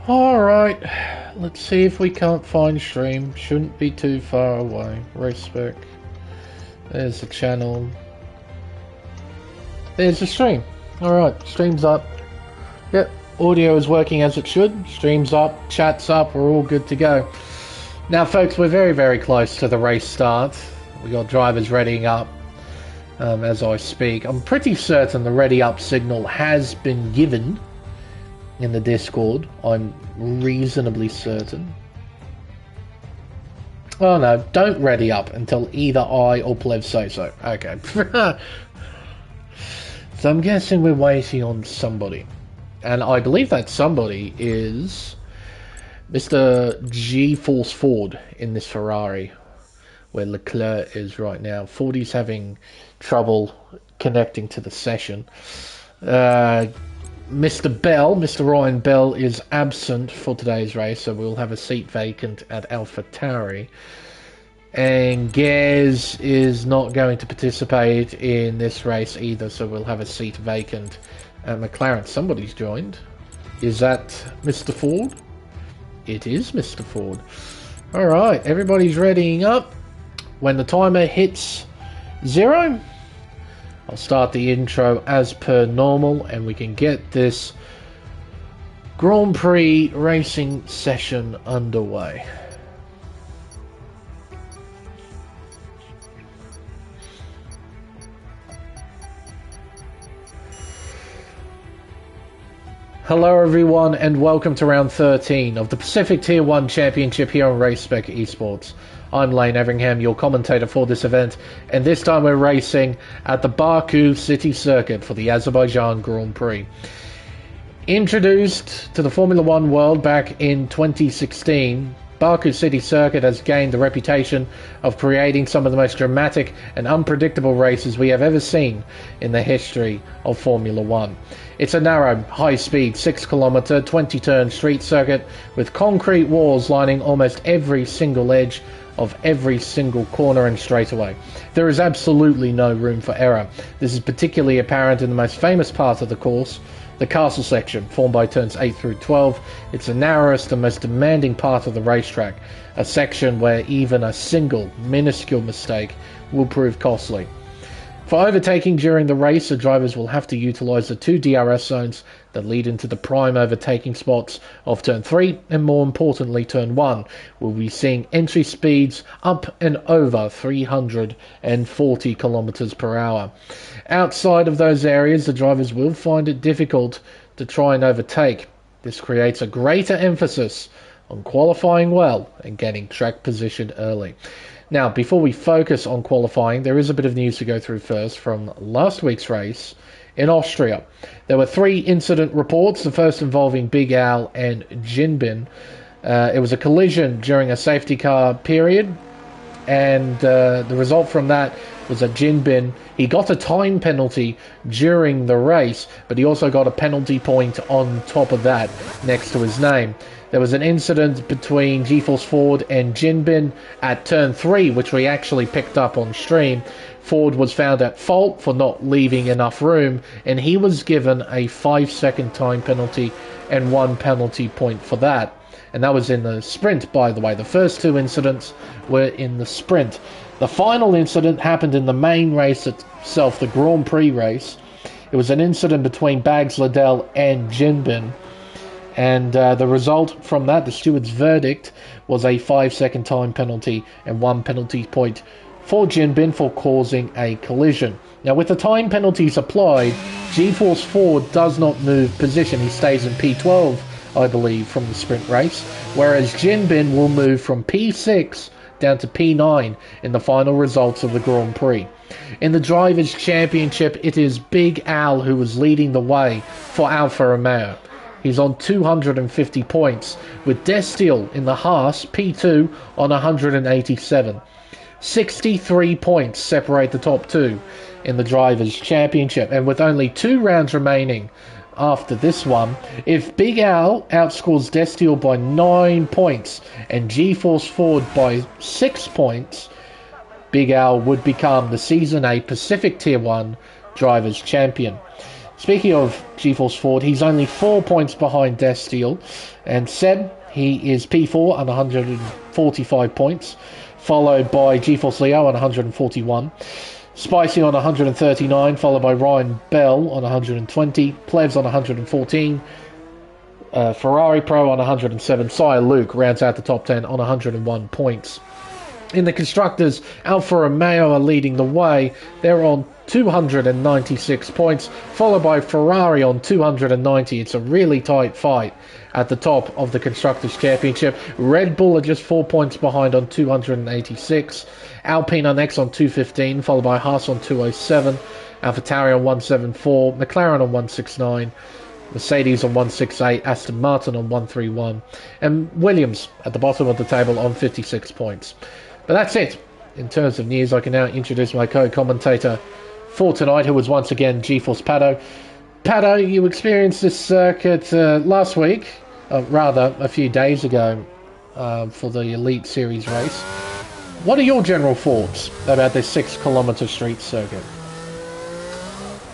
Alright, let's see if we can't find stream. Shouldn't be too far away. Race Spec. There's the channel. There's the stream. Alright, stream's up. Yep, audio is working as it should. Stream's up, chat's up, we're all good to go. Now folks, we're very, very close to the race start. We got drivers readying up as I speak. I'm pretty certain the ready up signal has been given in the Discord. I'm reasonably certain. Oh no, don't ready up until either I or Plev say so. Okay. So I'm guessing we're waiting on somebody. And I believe that somebody is Mr. G-Force Ford in this Ferrari, where Leclerc is right now. Fordy's having trouble connecting to the session. Mr. Ryan Bell is absent for today's race, so we'll have a seat vacant at AlphaTauri. And Gez is not going to participate in this race either, so we'll have a seat vacant at McLaren. Somebody's joined. Is that Mr. Ford? It is Mr. Ford. Alright, everybody's readying up. When the timer hits 0, I'll start the intro as per normal, and we can get this Grand Prix racing session underway. Hello everyone, and welcome to round 13 of the Pacific Tier 1 Championship here on Race Spec Esports. I'm Lane Everingham, your commentator for this event, and this time we're racing at the Baku City Circuit for the Azerbaijan Grand Prix. Introduced to the Formula 1 world back in 2016, Baku City Circuit has gained the reputation of creating some of the most dramatic and unpredictable races we have ever seen in the history of Formula 1. It's a narrow, high-speed, 6-kilometre, 20-turn street circuit with concrete walls lining almost every single edge of every single corner and straightaway. There is absolutely no room for error. This is particularly apparent in the most famous part of the course, the castle section, formed by turns 8 through 12. It's the narrowest and most demanding part of the racetrack, a section where even a single, minuscule mistake will prove costly. For overtaking during the race, the drivers will have to utilise the 2 DRS zones that lead into the prime overtaking spots of Turn 3 and, more importantly, Turn 1. We'll be seeing entry speeds up and over 340 kilometers per hour. Outside of those areas, the drivers will find it difficult to try and overtake. This creates a greater emphasis on qualifying well and getting track position early. Now, before we focus on qualifying, there is a bit of news to go through first from last week's race in Austria. There were 3 incident reports, the first involving Big Al and Jinbin. It was a collision during a safety car period, and the result from that was that Jinbin, he got a time penalty during the race, but he also got a penalty point on top of that next to his name. There was an incident between G-Force Ford and Jinbin at Turn 3, which we actually picked up on stream. Ford was found at fault for not leaving enough room, and he was given a 5-second time penalty and 1 penalty point for that. And that was in the sprint, by the way. The first 2 incidents were in the sprint. The final incident happened in the main race itself, the Grand Prix race. It was an incident between Bags Liddell and Jinbin. And the result from that, the steward's verdict, was a 5-second time penalty and 1 penalty point for Jinbin for causing a collision. Now, with the time penalties applied, G-Force Ford does not move position. He stays in P12, I believe, from the sprint race, whereas Jinbin will move from P6 down to P9 in the final results of the Grand Prix. In the Drivers' Championship, it is Big Al who was leading the way for Alfa Romeo. He's on 250 points, with Destiel in the Haas, P2, on 187. 63 points separate the top 2 in the Drivers' Championship, and with only 2 rounds remaining after this one, if Big Al outscores Destiel by 9 points and G-Force Ford by 6 points, Big Al would become the Season 8 Pacific Tier 1 Drivers' Champion. Speaking of GeForce Ford, he's only 4 points behind Destiel. And Seb, he is P4 on 145 points, followed by GeForce Leo on 141. Spicy on 139, followed by Ryan Bell on 120. Plebs on 114. Ferrari Pro on 107. Sire Luke rounds out the top 10 on 101 points. In the Constructors, Alfa Romeo are leading the way. They're on 296 points, followed by Ferrari on 290. It's a really tight fight at the top of the Constructors' Championship. Red Bull are just 4 points behind on 286. Alpine are next on 215, followed by Haas on 207. AlphaTauri on 174. McLaren on 169. Mercedes on 168, Aston Martin on 131, and Williams at the bottom of the table on 56 points. But that's it. In terms of news, I can now introduce my co-commentator for tonight, who was once again GeForce Pato. Pato, you experienced this circuit last week, rather a few days ago, for the Elite Series race. What are your general thoughts about this 6-kilometer street circuit?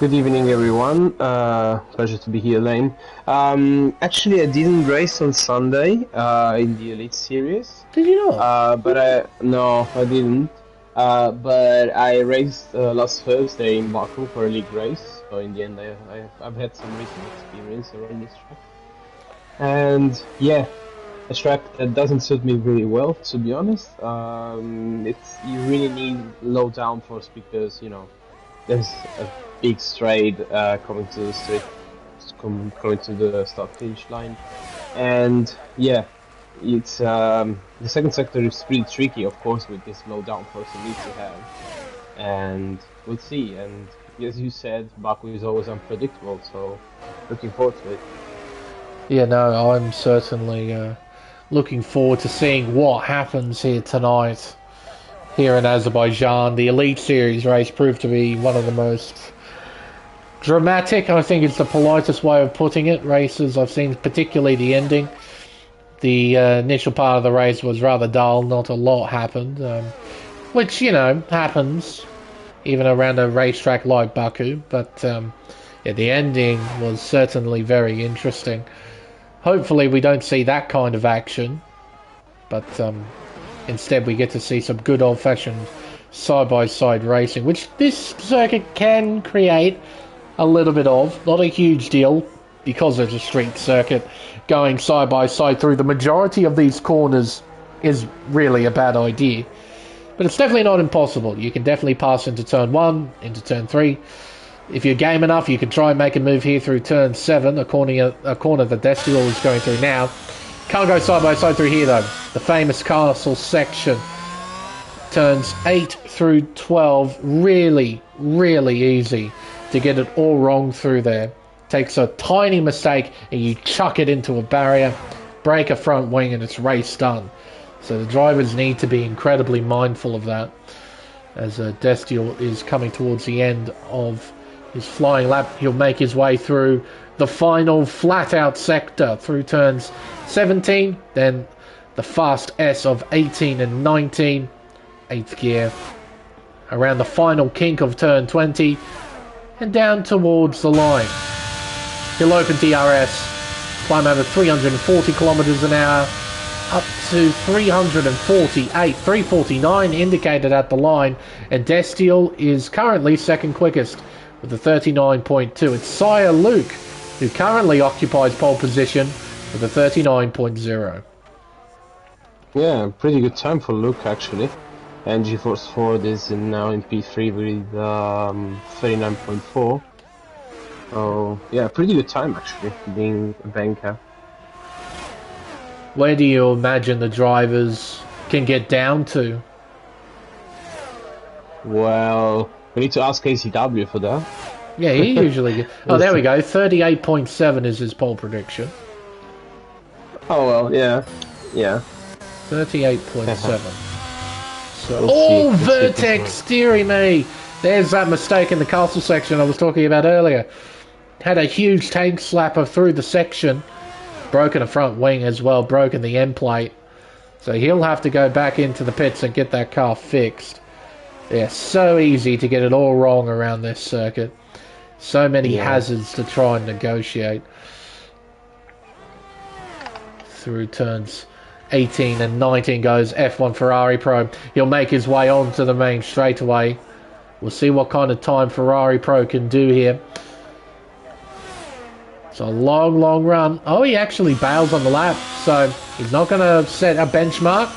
Good evening, everyone. Pleasure to be here, Lane. Actually, I didn't race on Sunday in the Elite Series. Did you not? No, I didn't. But I raced last Thursday in Baku for a league race. So in the end, I've had some recent experience around this track. And yeah, a track that doesn't suit me really well, to be honest. You really need low downforce because there's a big straight coming to the start finish line, and yeah, it's the second sector is pretty tricky, of course, with this low downforce you need to have, and we'll see. And as you said, Baku is always unpredictable, so looking forward to it. Yeah, no, I'm certainly looking forward to seeing what happens here tonight. Here in Azerbaijan, the Elite Series race proved to be one of the most dramatic, I think is the politest way of putting it, races I've seen, particularly the ending. The initial part of the race was rather dull, not a lot happened, which, happens even around a racetrack like Baku, but yeah, the ending was certainly very interesting. Hopefully we don't see that kind of action, but instead we get to see some good old-fashioned side-by-side racing, which this circuit can create a little bit of. Not a huge deal, because it's a street circuit. Going side-by-side through the majority of these corners is really a bad idea. But it's definitely not impossible. You can definitely pass into turn 1, into turn 3. If you're game enough, you can try and make a move here through turn 7, a corner that Destiel is going through now. Can't go side-by-side through here, though. The famous castle section. Turns 8 through 12. Really, really easy to get it all wrong through there. Takes a tiny mistake and you chuck it into a barrier, break a front wing, and it's race done. So the drivers need to be incredibly mindful of that, as Destiel is coming towards the end of his flying lap. He'll make his way through the final flat-out sector through turns 17, then the fast S of 18 and 19, 8th gear, around the final kink of turn 20, and down towards the line. He'll open DRS, climb over 340 kilometers an hour, up to 348, 349 indicated at the line, and Destiel is currently second quickest with a 39.2. It's Sire Luke who currently occupies pole position with a 39.0. Yeah, pretty good time for Luke, actually. And GeForce Ford is now in P3 with 39.4. So yeah, pretty good time actually, being a banker. Where do you imagine the drivers can get down to? Well, we need to ask KCW for that. Yeah, he usually gets... Oh, there we go. 38.7 is his pole prediction. Oh, well, yeah. 38.7. So, Vertex steering me! There's that mistake in the castle section I was talking about earlier. Had a huge tank slapper through the section. Broken a front wing as well, broken the end plate. So he'll have to go back into the pits and get that car fixed. Yeah, so easy to get it all wrong around this circuit. So many hazards to try and negotiate. Through turns 18 and 19 goes F1 Ferrari Pro. He'll make his way onto the main straightaway. We'll see what kind of time Ferrari Pro can do here. It's a long, long run. Oh, he actually bails on the lap, so he's not going to set a benchmark.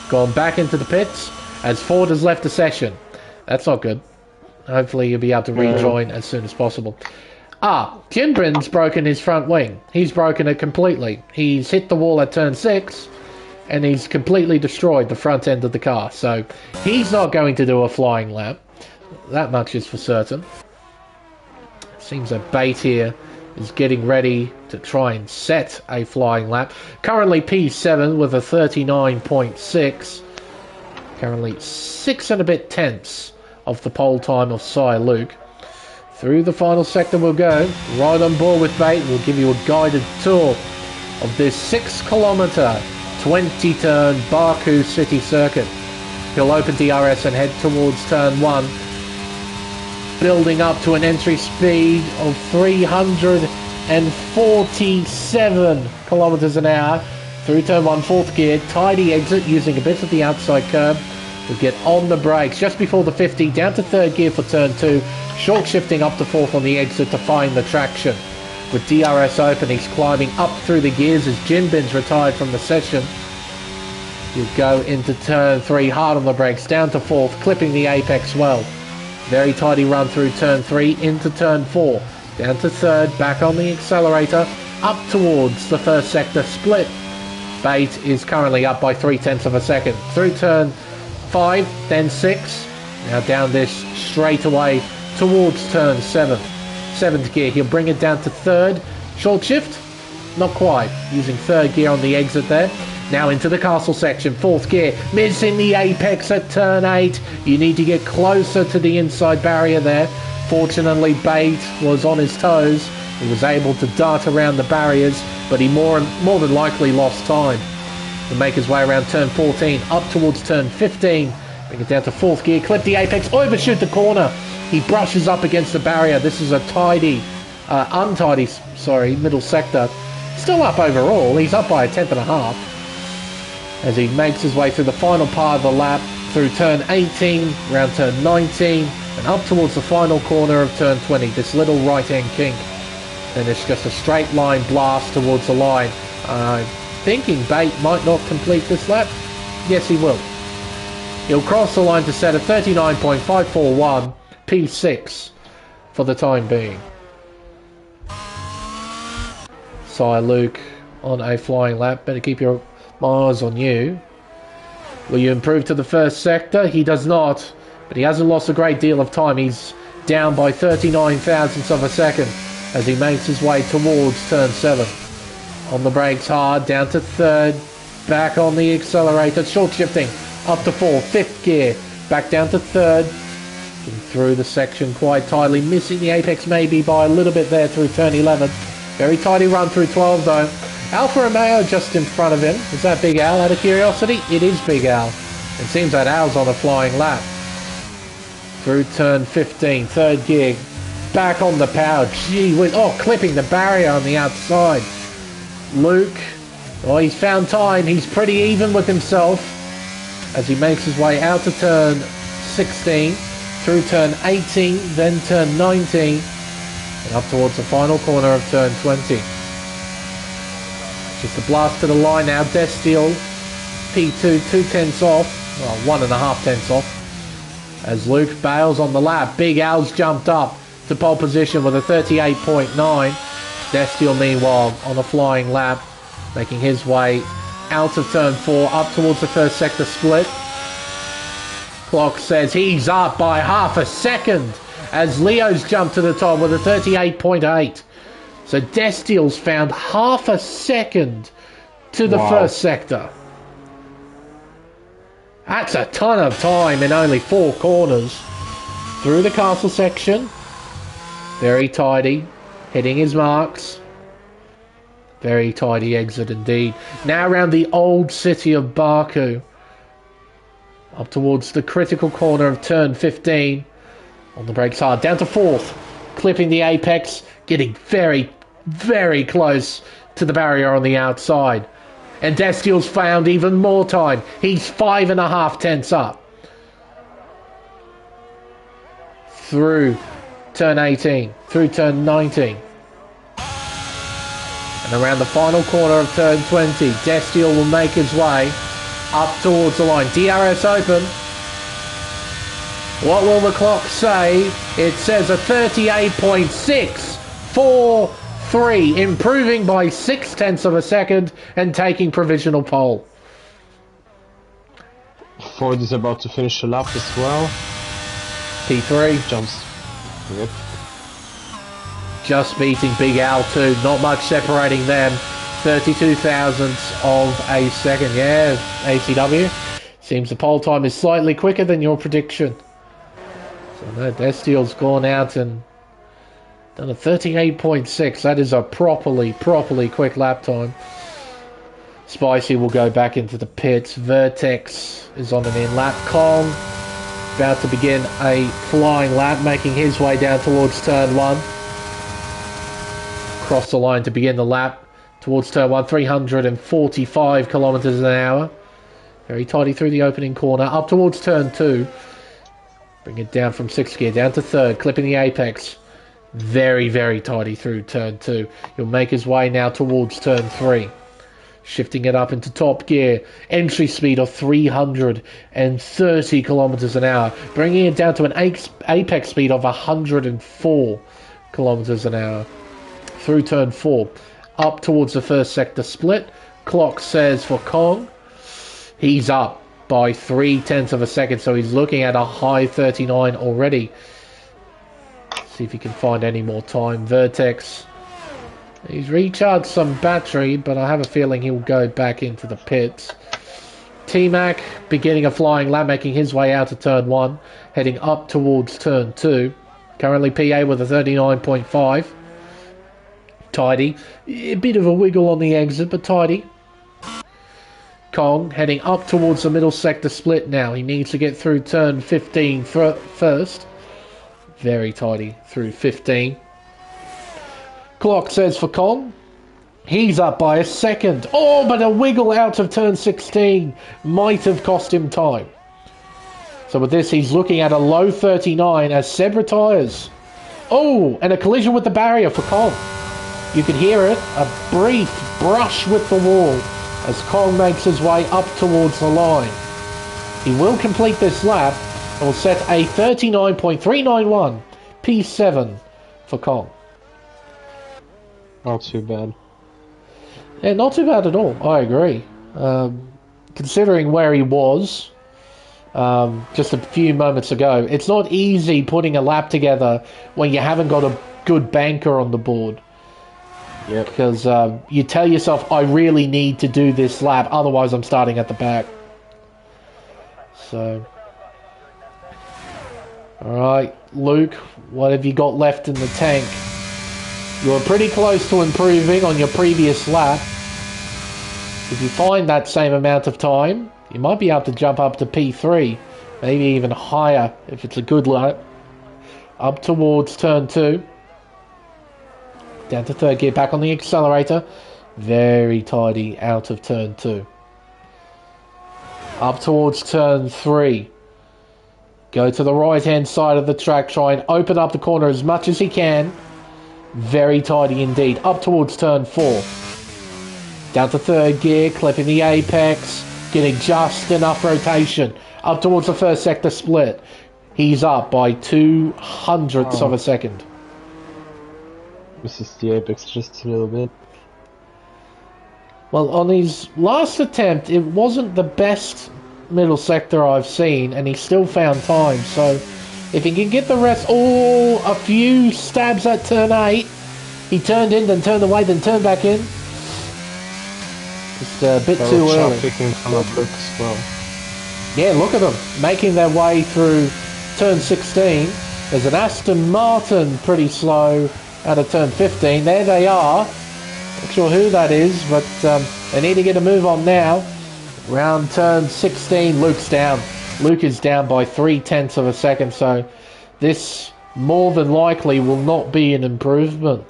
Going back into the pits as Ford has left the session. That's not good. Hopefully he'll be able to rejoin as soon as possible. Jinbin's broken his front wing. He's broken it completely. He's hit the wall at turn 6, and he's completely destroyed the front end of the car. So he's not going to do a flying lap. That much is for certain. Seems that Bate here is getting ready to try and set a flying lap. Currently P7 with a 39.6. Currently 6 and a bit tenths of the pole time of Cy Luke. Through the final sector we'll go. Right on board with Bate. We'll give you a guided tour of this 6 kilometre 20 turn Baku City Circuit. He'll open DRS and head towards turn 1. Building up to an entry speed of 347 kilometers an hour through turn 1, 4th gear. Tidy exit using a bit of the outside curb. We'll get on the brakes just before the 50, down to 3rd gear for turn 2. Short shifting up to 4th on the exit to find the traction. With DRS open, he's climbing up through the gears as Jinbin's retired from the session. He'll go into turn 3, hard on the brakes, down to 4th, clipping the apex well. Very tidy run through turn 3 into turn 4. Down to 3rd, back on the accelerator, up towards the 1st sector split. Bate is currently up by 0.3 of a second. Through turn 5, then 6. Now down this straightaway towards turn 7. 7th gear, he'll bring it down to 3rd. Short shift? Not quite. Using 3rd gear on the exit there. Now into the castle section, 4th gear, missing the apex at turn 8. You need to get closer to the inside barrier there. Fortunately, Bate was on his toes. He was able to dart around the barriers, but he more than likely lost time. He'll make his way around turn 14, up towards turn 15. Bring it down to 4th gear, clip the apex, overshoot the corner. He brushes up against the barrier. This is a untidy, middle sector. Still up overall. He's up by 1/10.5. As he makes his way through the final part of the lap, through turn 18, round turn 19, and up towards the final corner of turn 20, this little right-hand kink. And it's just a straight line blast towards the line. I'm thinking Bate might not complete this lap. Yes, he will. He'll cross the line to set a 39.541, P6 for the time being. Cy Luke on a flying lap. Better keep your eyes on you. Will you improve to the 1st sector? He does not, but he hasn't lost a great deal of time. He's down by 39 thousandths of a second as he makes his way towards turn 7. On the brakes hard, down to 3rd, back on the accelerator, short shifting, up to 4th, 5th gear, back down to 3rd, through the section quite tightly, missing the apex maybe by a little bit there through turn 11. Very tidy run through 12 though. Alfa Romeo just in front of him. Is that Big Al out of curiosity? It is Big Al. It seems that Al's on a flying lap. Through turn 15, 3rd gear, back on the power. Gee whiz, clipping the barrier on the outside. Luke, he's found time. He's pretty even with himself as he makes his way out to turn 16, through turn 18, then turn 19, and up towards the final corner of turn 20. Just a blast to the line now. Destiel, P2, 2/10 off. Well, 1.5 tenths off. As Luke bails on the lap. Big Al's jumped up to pole position with a 38.9. Destiel, meanwhile, on a flying lap, making his way out of turn 4, up towards the 1st sector split. Clock says he's up by 0.5 second as Leo's jumped to the top with a 38.8. So Destiel's found 0.5 second to the 1st sector. That's a ton of time in only 4 corners. Through the castle section. Very tidy. Hitting his marks. Very tidy exit indeed. Now around the old city of Baku. Up towards the critical corner of turn 15. On the brakes hard. Down to 4th. clipping the apex, getting very, very close to the barrier on the outside. And Destiel's found even more time. He's 5.5 tenths up. Through turn 18, through turn 19. And around the final corner of turn 20, Destiel will make his way up towards the line. DRS open. What will the clock say? It says a 38.643, improving by 6 tenths of a second and taking provisional pole. Ford is about to finish a lap as well. P3 jumps. Yep. Just beating Big Al too. Not much separating them. 32 thousandths of a second. Yeah, ACW. Seems the pole time is slightly quicker than your prediction. So no, Destiel's gone out and done a 38.6. That is a properly quick lap time. Spicy will go back into the pits. Vertex is on an in-lap. Kong about to begin a flying lap, making his way down towards turn 1. Cross the line to begin the lap towards turn 1. 345 kilometers an hour. Very tidy through the opening corner. Up towards turn 2. Bring it down from 6th gear down to 3rd, clipping the apex. Very tidy through turn 2. He'll make his way now towards turn 3. Shifting it up into top gear. Entry speed of 330 kilometers an hour. Bringing it down to an apex speed of 104 kilometers an hour. Through turn 4. Up towards the first sector split. Clock says for Kong, he's up by 3 tenths of a second, so he's looking at a high 39 already. See if he can find any more time. Vertex, he's recharged some battery, but I have a feeling he'll go back into the pits. T-Mac beginning a flying lap, making his way out of turn 1, heading up towards turn 2. Currently PA with a 39.5. Tidy. A bit of a wiggle on the exit, but tidy. Kong heading up towards the middle sector split now. He needs to get through turn 15 first. Very tidy through 15. Clock says for Kong, he's up by a second. Oh, but a wiggle out of turn 16 might have cost him time. So with this, he's looking at a low 39 as Seb retires. Oh, and a collision with the barrier for Kong. You can hear it, a brief brush with the wall as Kong makes his way up towards the line. He will complete this lap and will set a 39.391 P7 for Kong. Not too bad. Yeah, not too bad at all, I agree. Considering where he was just a few moments ago, it's not easy putting a lap together when you haven't got a good banker on the board. Yep. Because you tell yourself, I really need to do this lap, otherwise I'm starting at the back. So, alright, Luke, what have you got left in the tank? You were pretty close to improving on your previous lap. If you find that same amount of time, you might be able to jump up to P3, maybe even higher if it's a good lap. Up towards turn 2. Down to 3rd gear, back on the accelerator. Very tidy out of turn 2. Up towards turn 3. Go to the right hand side of the track, try and open up the corner as much as he can. Very tidy indeed. Up towards turn 4. Down to 3rd gear, clipping the apex, getting just enough rotation. Up towards the first sector split. He's up by 0.02 of a second. Misses the apex just a little bit. Well, on his last attempt, it wasn't the best middle sector I've seen, and he still found time. So, if he can get the rest, a few stabs at turn 8. He turned in, then turned away, then turned back in. Just a bit too early. Picking them up as well. Yeah, look at them making their way through turn 16. There's an Aston Martin pretty slow out of turn 15. There they are. Not sure who that is, but they need to get a move on now. Round turn 16, Luke's down. Luke is down by 0.3 of a second, so this more than likely will not be an improvement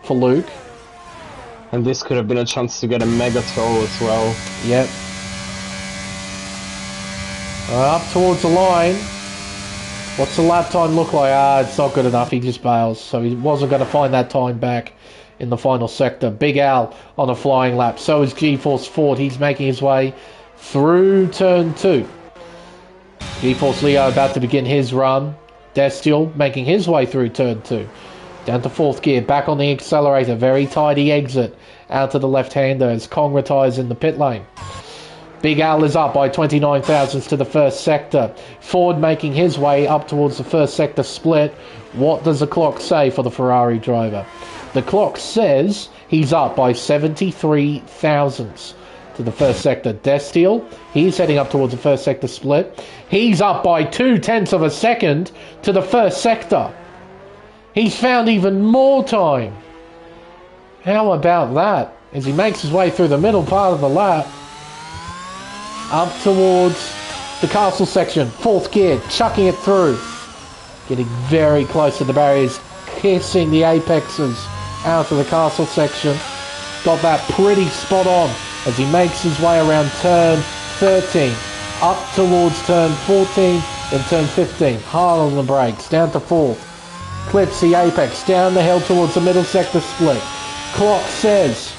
for Luke. And this could have been a chance to get a mega throw as well. Yep. Up towards the line. What's the lap time look like? It's not good enough. He just bails. So he wasn't going to find that time back in the final sector. Big Al on a flying lap. So is G-Force Ford. He's making his way through turn 2. G-Force Leo about to begin his run. Destiel making his way through turn 2. Down to 4th gear. Back on the accelerator. Very tidy exit out to the left-hander as Kong retires in the pit lane. Big Al is up by 29 thousandths to the first sector. Ford making his way up towards the first sector split. What does the clock say for the Ferrari driver? The clock says he's up by 73 thousandths to the first sector. Destiel, he's heading up towards the first sector split. He's up by 0.2 of a second to the first sector. He's found even more time. How about that? As he makes his way through the middle part of the lap. Up towards the castle section. 4th gear, chucking it through. Getting very close to the barriers. Kissing the apexes out of the castle section. Got that pretty spot on as he makes his way around turn 13. Up towards turn 14 and turn 15. Hard on the brakes. Down to 4th. Clips the apex. Down the hill towards the middle sector split. Clock says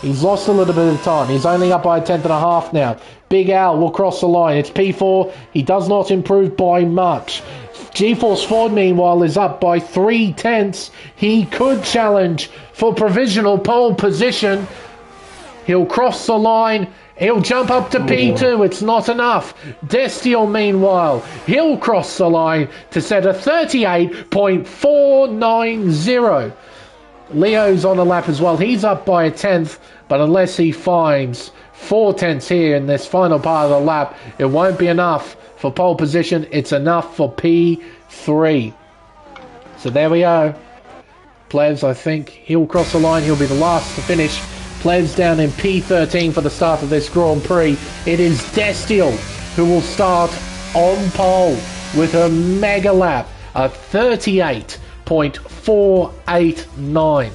he's lost a little bit of time. He's only up by a 10.5 now. Big Al will cross the line. It's P4. He does not improve by much. G-Force Ford, meanwhile, is up by 0.3. He could challenge for provisional pole position. He'll cross the line. He'll jump up to P2. It's not enough. Destiel, meanwhile, he'll cross the line to set a 38.490. Leo's on a lap as well. He's up by a 10th, but unless he finds 0.4 here in this final part of the lap, it won't be enough for pole position. It's enough for P3. So there we go. Plebs, I think he'll cross the line. He'll be the last to finish. Plebs down in P13 for the start of this Grand Prix. It is Destiel who will start on pole with a mega lap, a 38.489.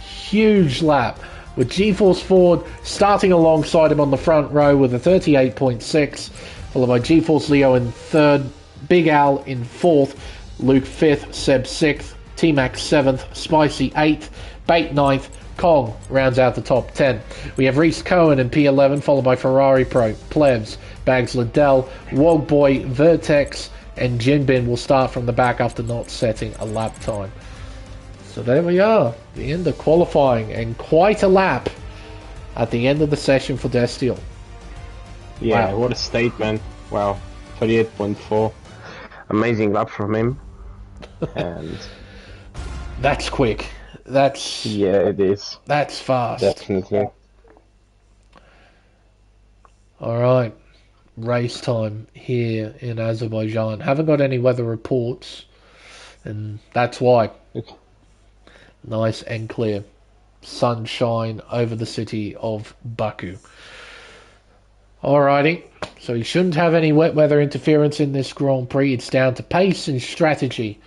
Huge lap, with G-Force Ford starting alongside him on the front row with a 38.6, followed by G-Force Leo in 3rd, Big Al in 4th, Luke 5th, Seb 6th, T-Max 7th, Spicy 8th, Bait 9th, Kong rounds out the top 10. We have Reese Cohen in P11, followed by Ferrari Pro, Plebs, Bags Liddell, Wogboy, Vertex, and Jinbin will start from the back after not setting a lap time. So there we are, the end of qualifying, and quite a lap at the end of the session for Destiel. Yeah, Wow. What a statement. Wow, 38.4. Amazing lap from him. And That's quick. That's yeah, it is. That's fast. Definitely. Alright. Race time here in Azerbaijan. Haven't got any weather reports, and that's why. Nice and clear. Sunshine over the city of Baku. Alrighty. So you shouldn't have any wet weather interference in this Grand Prix. It's down to pace and strategy.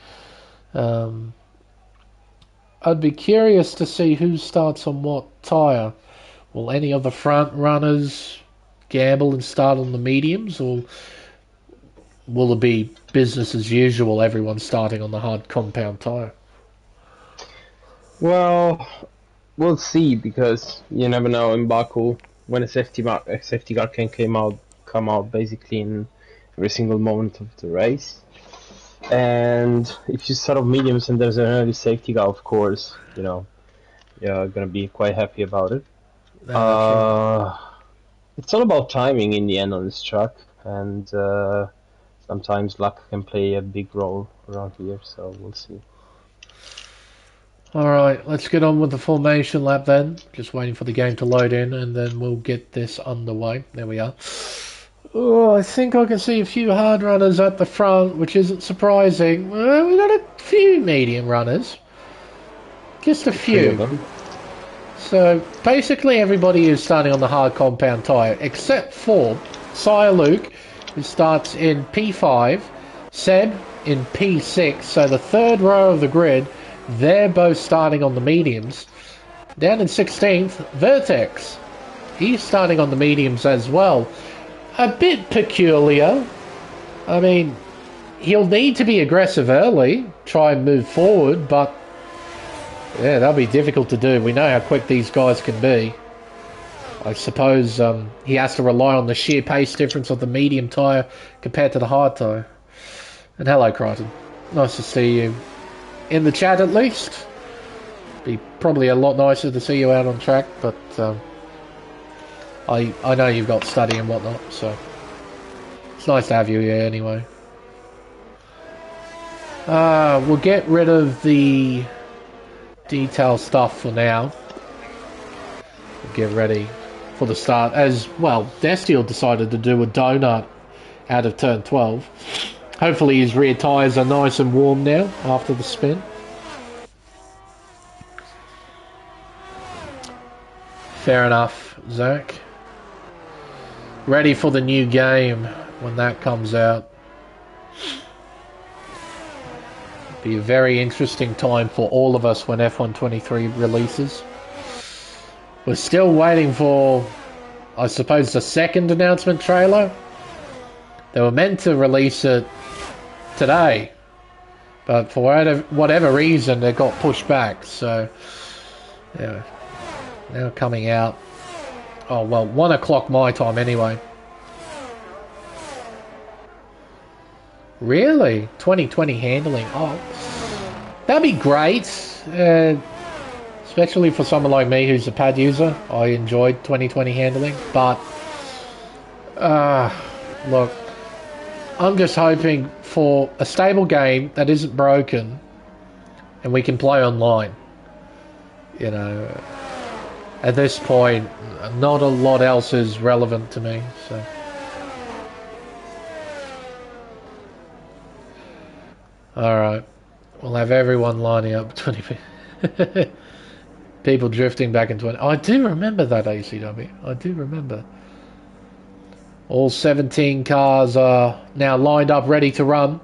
I'd be curious to see who starts on what tyre. Will any of the front runners gamble and start on the mediums, or will it be business as usual, everyone starting on the hard compound tyre? Well, we'll see, because you never know in Baku when a safety car can come out basically in every single moment of the race. And if you start off mediums and there's an early safety car, of course, you're gonna be quite happy about it. It's all about timing in the end on this track, and sometimes luck can play a big role around here, so we'll see. Alright, let's get on with the formation lap then. Just waiting for the game to load in, and then we'll get this underway. There we are. Oh, I think I can see a few hard runners at the front, which isn't surprising. Well, we've got a few medium runners. Just a few. So, basically everybody is starting on the hard compound tyre, except for Sire Luke, who starts in P5, Seb in P6, so the third row of the grid, they're both starting on the mediums. Down in 16th, Vertex. He's starting on the mediums as well. A bit peculiar. I mean, he'll need to be aggressive early, try and move forward, but yeah, that'll be difficult to do. We know how quick these guys can be. I suppose he has to rely on the sheer pace difference of the medium tyre compared to the hard tyre. And hello, Crichton. Nice to see you in the chat at least. Be probably a lot nicer to see you out on track, but I know you've got study and whatnot, so it's nice to have you here anyway. We'll get rid of the detail stuff for now. We'll get ready for the start. As well, Destiel decided to do a donut out of turn 12. Hopefully his rear tyres are nice and warm now after the spin. Fair enough, Zach. Ready for the new game when that comes out. Be a very interesting time for all of us when F123 releases. We're still waiting for, I suppose, the second announcement trailer. They were meant to release it today, but for whatever reason it got pushed back, so yeah, now coming out, oh well, 1 o'clock my time anyway. Really? 2020 handling? Oh, that'd be great, especially for someone like me who's a pad user. I enjoyed 2020 handling, but look, I'm just hoping for a stable game that isn't broken and we can play online. You know, at this point, not a lot else is relevant to me, so. Alright, we'll have everyone lining up 20 people drifting back in 20. I do remember that, ACW. I do remember. All 17 cars are now lined up, ready to run.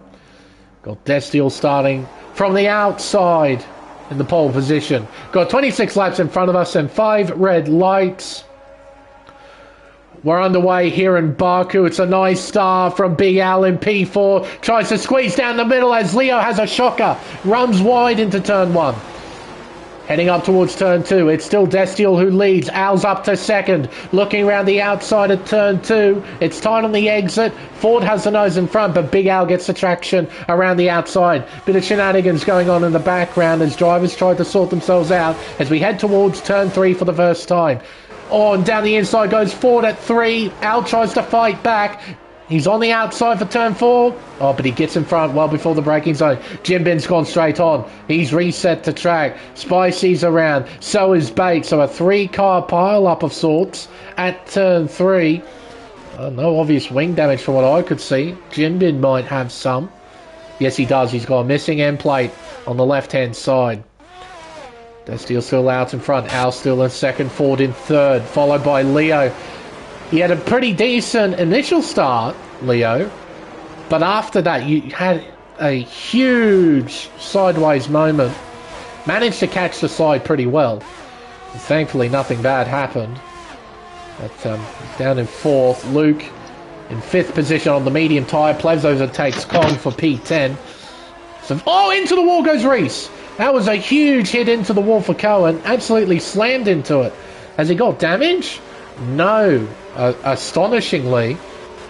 Got Destiel starting from the outside in the pole position. Got 26 laps in front of us and 5 red lights. We're underway here in Baku. It's a nice start from Big Al in P4. Tries to squeeze down the middle as Leo has a shocker. Runs wide into turn 1. Heading up towards turn 2. It's still Destiel who leads. Al's up to second. Looking around the outside of turn 2. It's tight on the exit. Ford has the nose in front, but Big Al gets the traction around the outside. Bit of shenanigans going on in the background as drivers try to sort themselves out as we head towards turn 3 for the first time. Oh, and down the inside goes Ford at 3. Al tries to fight back. He's on the outside for turn 4. Oh, but he gets in front well before the braking zone. Jim Bin's gone straight on. He's reset to track. Spicy's around. So is Bate. So a 3-car pile-up of sorts at turn 3. No obvious wing damage from what I could see. Jim Bin might have some. Yes, he does. He's got a missing end plate on the left-hand side. Destiel still out in front. Al still in second. Ford in third. Followed by Leo. He had a pretty decent initial start, Leo. But after that, you had a huge sideways moment. Managed to catch the side pretty well. And thankfully, nothing bad happened. But down in 4th. Luke in 5th position on the medium tyre. Plevs overtakes Kong for P10. So, oh, into the wall goes Reese. That was a huge hit into the wall for Cohen. Absolutely slammed into it. Has he got damage? No. Astonishingly,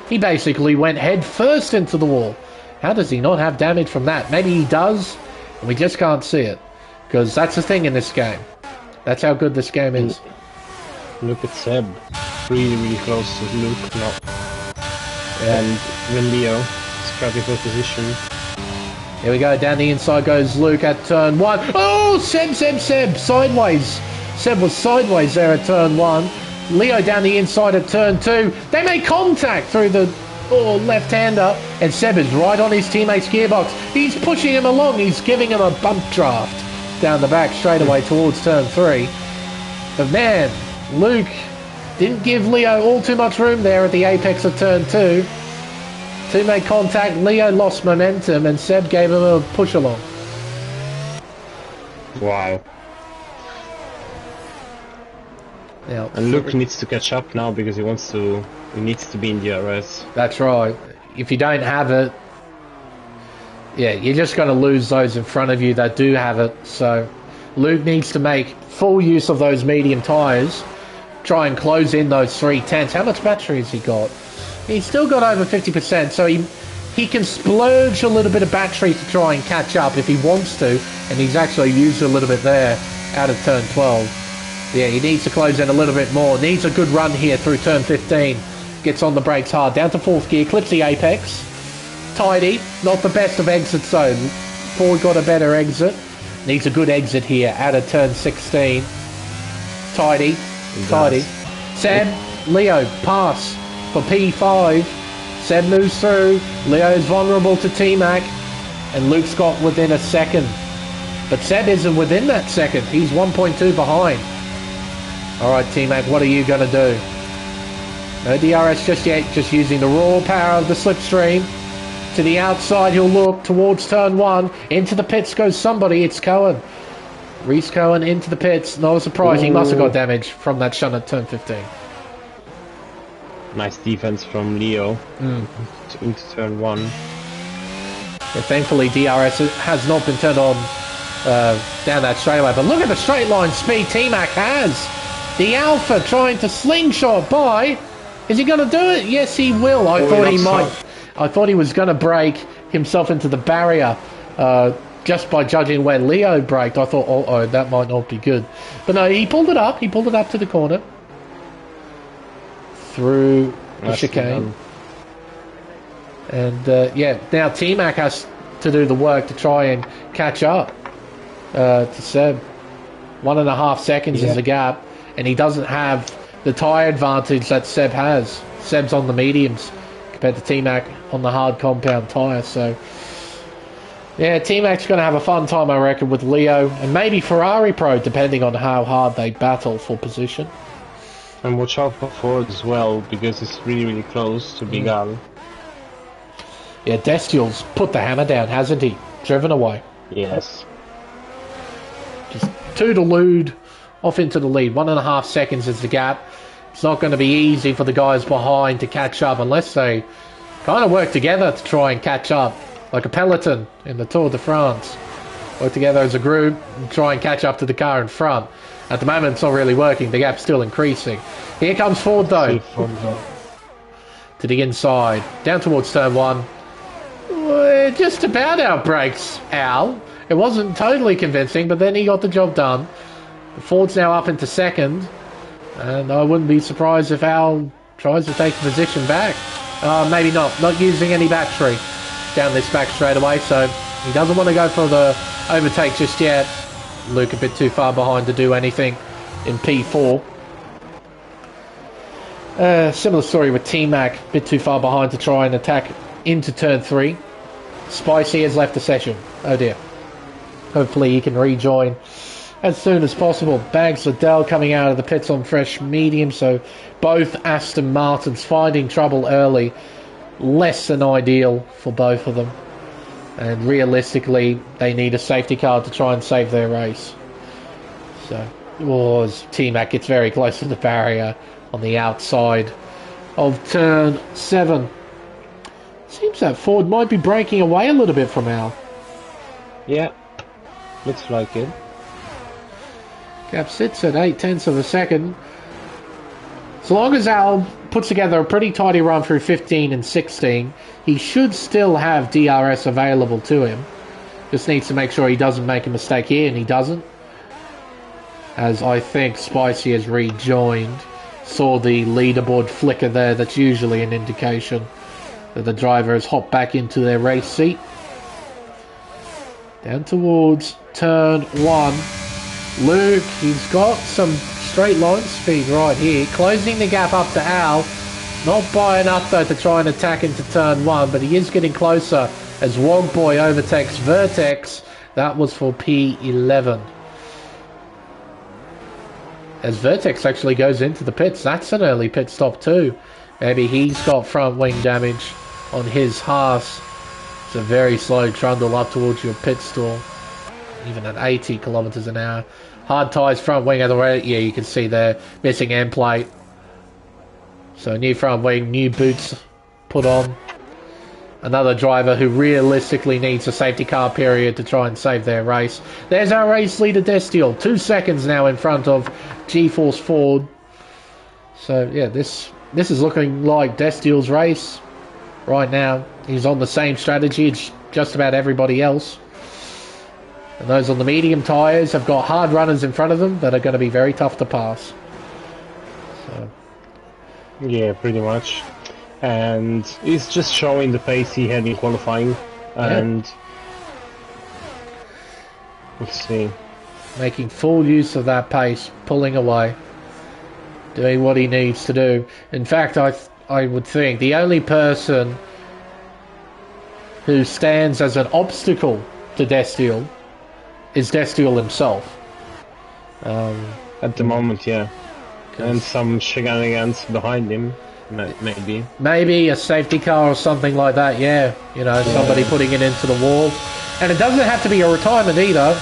he basically went head first into the wall. How does he not have damage from that? Maybe he does, and we just can't see it. Because that's the thing in this game. That's how good this game is. Look at Seb. Really close to Luke now. Yeah. And when Leo scrapping for position. Here we go, down the inside goes Luke at turn 1. Oh, Seb, sideways. Seb was sideways there at turn 1. Leo down the inside at turn 2. They make contact through the left-hander, and Seb is right on his teammate's gearbox. He's pushing him along. He's giving him a bump draft down the back straight away towards turn 3. But man, Luke didn't give Leo all too much room there at the apex of turn 2. Two made contact, Leo lost momentum, and Seb gave him a push along. Wow. Now, and Luke needs to catch up now because he needs to be in DRS. That's right. If you don't have it, yeah, you're just going to lose those in front of you that do have it. So Luke needs to make full use of those medium tyres. Try and close in those 310s. How much battery has he got? He's still got over 50%, so he can splurge a little bit of battery to try and catch up if he wants to, and he's actually used a little bit there out of turn 12. Yeah, he needs to close in a little bit more. Needs a good run here through turn 15. Gets on the brakes hard. Down to 4th gear. Clips the apex. Tidy. Not the best of exits though. Ford got a better exit. Needs a good exit here out of turn 16. Tidy. Tidy. Seb, Leo, pass for P5. Seb moves through. Leo's vulnerable to T-Mac. And Luke's got within a second. But Seb isn't within that second. He's 1.2 behind. Alright, T-Mac, what are you going to do? No DRS just yet, just using the raw power of the slipstream. To the outside, he'll look towards turn 1. Into the pits goes somebody, it's Cohen. Reese Cohen into the pits, not a surprise, he must have got damage from that shun at turn 15. Nice defense from Leo into turn 1. Yeah, thankfully, DRS has not been turned on down that straightaway, but look at the straight line speed T-Mac has. The Alpha trying to slingshot by. Is he going to do it? Yes, he will. I thought he might. I thought he was going to break himself into the barrier just by judging where Leo braked. I thought, oh, that might not be good. But no, he pulled it up. He pulled it up to the corner. Through the chicane. And, yeah, now T-Mac has to do the work to try and catch up to Seb. 1.5 seconds is the gap. And he doesn't have the tyre advantage that Seb has. Seb's on the mediums compared to T-Mac on the hard compound tyre. So, yeah, T-Mac's going to have a fun time, I reckon, with Leo. And maybe Ferrari Pro, depending on how hard they battle for position. And watch out for Ford as well, because it's really, really close to Big Al. Yeah, Destial's put the hammer down, hasn't he? Driven away. Yes. Just toodalooed off into the lead. 1.5 seconds is the gap. It's not going to be easy for the guys behind to catch up unless they kind of work together to try and catch up, like a peloton in the Tour de France. Work together as a group and try and catch up to the car in front. At the moment, it's not really working. The gap's still increasing. Here comes Ford, though. To the inside. Down towards turn 1. Just about outbrakes Al. It wasn't totally convincing, but then he got the job done. Ford's now up into second, and I wouldn't be surprised if Al tries to take the position back. Maybe not using any battery down this back straightaway, so he doesn't want to go for the overtake just yet. Luke a bit too far behind to do anything in P4. Similar story with T-Mac, a bit too far behind to try and attack into turn 3. Spicy has left the session. Oh dear. Hopefully he can rejoin as soon as possible. Bags Liddell coming out of the pits on fresh medium, so both Aston Martins finding trouble early. Less than ideal for both of them. And realistically, they need a safety car to try and save their race. So, as T-Mac gets very close to the barrier on the outside of turn 7. Seems that Ford might be breaking away a little bit from Al. Yeah, looks like it. Gap sits at 0.8 of a second. So long as Al puts together a pretty tidy run through 15 and 16, he should still have DRS available to him. Just needs to make sure he doesn't make a mistake here, and he doesn't. As I think Spicy has rejoined. Saw the leaderboard flicker there. That's usually an indication that the driver has hopped back into their race seat. Down towards turn 1. Luke, he's got some straight line speed right here. Closing the gap up to Al. Not by enough though to try and attack into turn 1, but he is getting closer as Wogboy overtakes Vertex. That was for P11. As Vertex actually goes into the pits, that's an early pit stop too. Maybe he's got front wing damage. on his Haas. It's a very slow trundle up towards your pit stall, even at 80 kilometers an hour. Hard tyres, front wing at the right. Yeah, you can see there, missing end plate. So new front wing, new boots put on. Another driver who realistically needs a safety car period to try and save their race. There's our race leader, Destiel. 2 seconds now in front of G-Force Ford. So yeah, this is looking like Destiel's race right now. He's on the same strategy as just about everybody else. And those on the medium tyres have got hard runners in front of them that are going to be very tough to pass. So. Yeah, pretty much. And he's just showing the pace he had in qualifying. And let's see. Making full use of that pace, pulling away, doing what he needs to do. In fact, I would think the only person who stands as an obstacle to Destiel is Destiel himself. At the moment, yeah. And some shenanigans behind him, maybe. Maybe a safety car or something like that, yeah. You know, somebody putting it into the wall. And it doesn't have to be a retirement either.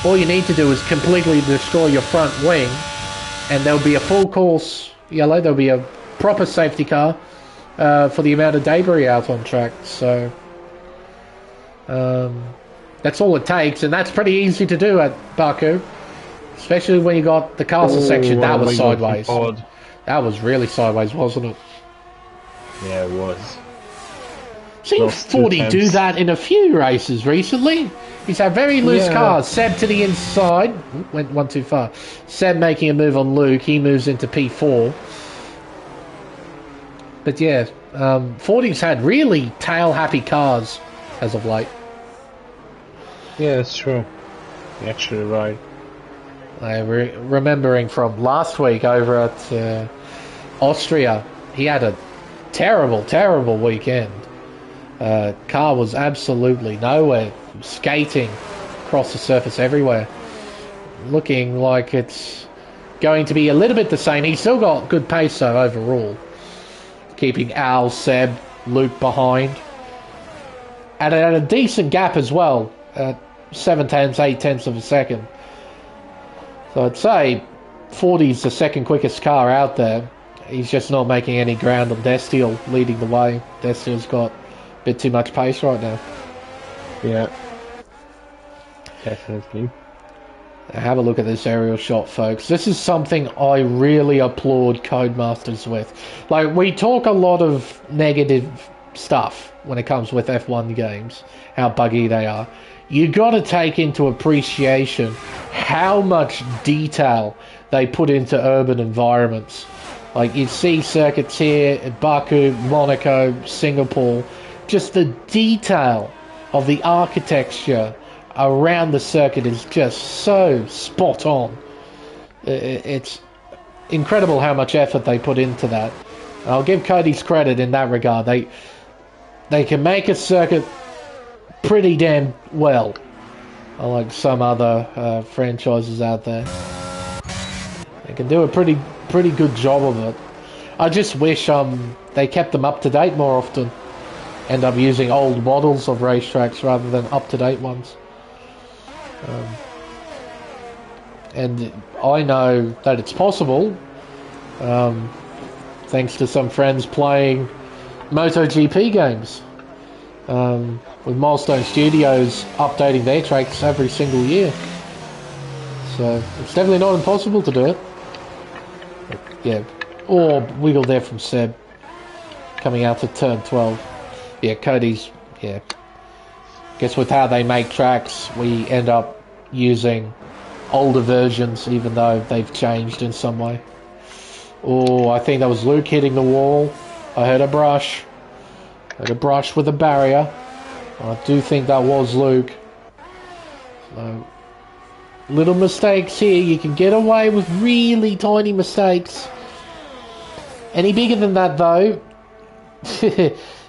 All you need to do is completely destroy your front wing, and there'll be a full course yellow. There'll be a proper safety car for the amount of debris out on track. So that's all it takes, and that's pretty easy to do at Baku, especially when you got the caster section. That was sideways. That was really sideways, wasn't it? Yeah, it was. Seen 40 do that in a few races recently. He's had very loose cars. Seb to the inside. Went one too far. Seb making a move on Luke. He moves into P4. But yeah, 40's had really tail-happy cars as of late. Yeah, that's true. You're actually right. Remembering from last week over at Austria, he had a terrible, terrible weekend. Car was absolutely nowhere, skating across the surface everywhere. Looking like it's going to be a little bit the same. He's still got good pace though overall, keeping Al, Seb, Luke behind, and at a decent gap as well, at 8/10 of a second. So I'd say 40's the second quickest car out there. He's just not making any ground on Destiel leading the way. Destiel's got a bit too much pace right now. Yeah, definitely. Have a look at this aerial shot, folks. This is something I really applaud Codemasters with. Like, we talk a lot of negative stuff when it comes with F1 games, how buggy they are. You got to take into appreciation how much detail they put into urban environments. Like, you see circuits here at Baku, Monaco, Singapore. Just the detail of the architecture around the circuit is just so spot on. It's incredible how much effort they put into that. I'll give Cody's credit in that regard. They can make a circuit pretty damn well, unlike some other franchises out there. They can do a pretty good job of it. I just wish they kept them up to date more often. End up using old models of racetracks rather than up to date ones. And I know that it's possible, thanks to some friends playing MotoGP games. With Milestone Studios updating their tracks every single year. So it's definitely not impossible to do it. But, yeah. Or wiggle there from Seb. Coming out to turn 12. Yeah, Cody's, yeah. Guess with how they make tracks, we end up using older versions, even though they've changed in some way. Oh, I think that was Luke hitting the wall. I heard a brush. Heard a brush with a barrier. I do think that was Luke. So, little mistakes here. You can get away with really tiny mistakes. Any bigger than that, though,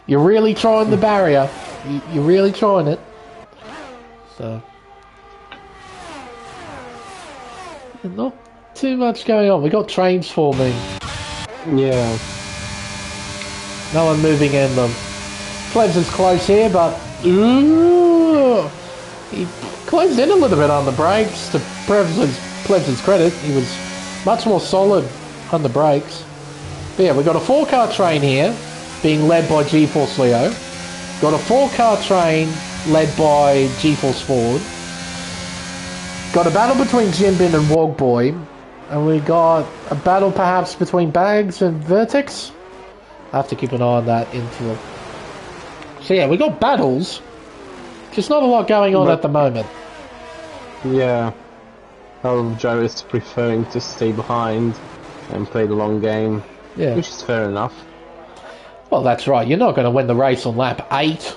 you're really trying the barrier. You're really trying it. So, not too much going on. We got trains forming. Yeah. No one moving in them. Plebs is close here, but ooh, he closed in a little bit on the brakes. To Plebs' credit, he was much more solid on the brakes. But yeah, we've got a 4-car train here, being led by GeForce Leo. Got a 4-car train led by GeForce Ford. Got a battle between Jimbin and Wogboy. And we got a battle perhaps between Bags and Vertex. I have to keep an eye on that infield. So yeah, we got battles. Just not a lot going on at the moment. Yeah. A lot of drivers preferring to stay behind and play the long game. Yeah. Which is fair enough. Well, that's right. You're not going to win the race on lap 8.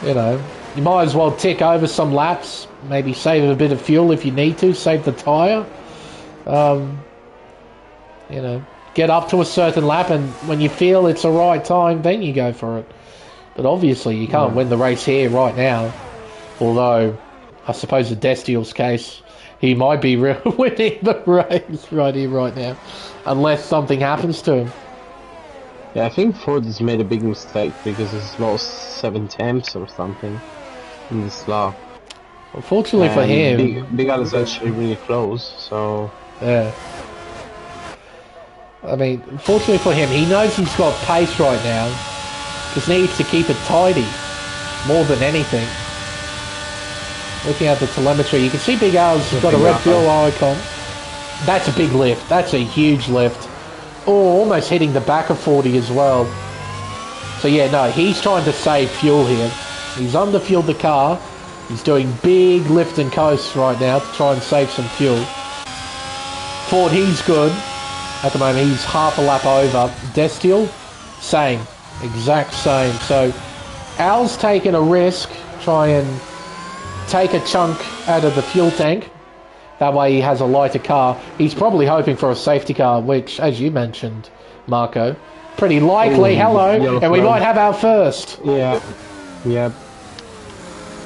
You know, you might as well tick over some laps. Maybe save a bit of fuel if you need to. Save the tyre. You know, get up to a certain lap, and when you feel it's the right time, then you go for it. But obviously, you can't win the race here right now. Although, I suppose in Destiel's case, he might be winning the race right here, right now, unless something happens to him. Yeah, I think Ford has made a big mistake because he's lost 7 temps or something in this lap. Unfortunately for him, Big Al is actually really close, so yeah. I mean, fortunately for him, he knows he's got pace right now. Just needs to keep it tidy, more than anything. Looking at the telemetry, you can see Big Al's got a red fuel icon. That's a big lift. That's a huge lift. Oh, almost hitting the back of 40 as well. So yeah, no, he's trying to save fuel here. He's underfueled the car. He's doing big lift and coast right now to try and save some fuel. Ford, he's good. At the moment, he's half a lap over. Destiel, same. Exact same. So, Al's taking a risk, try and take a chunk out of the fuel tank. That way he has a lighter car. He's probably hoping for a safety car, which, as you mentioned, Marco, pretty likely, hello, and we might have our first. yeah. Yeah.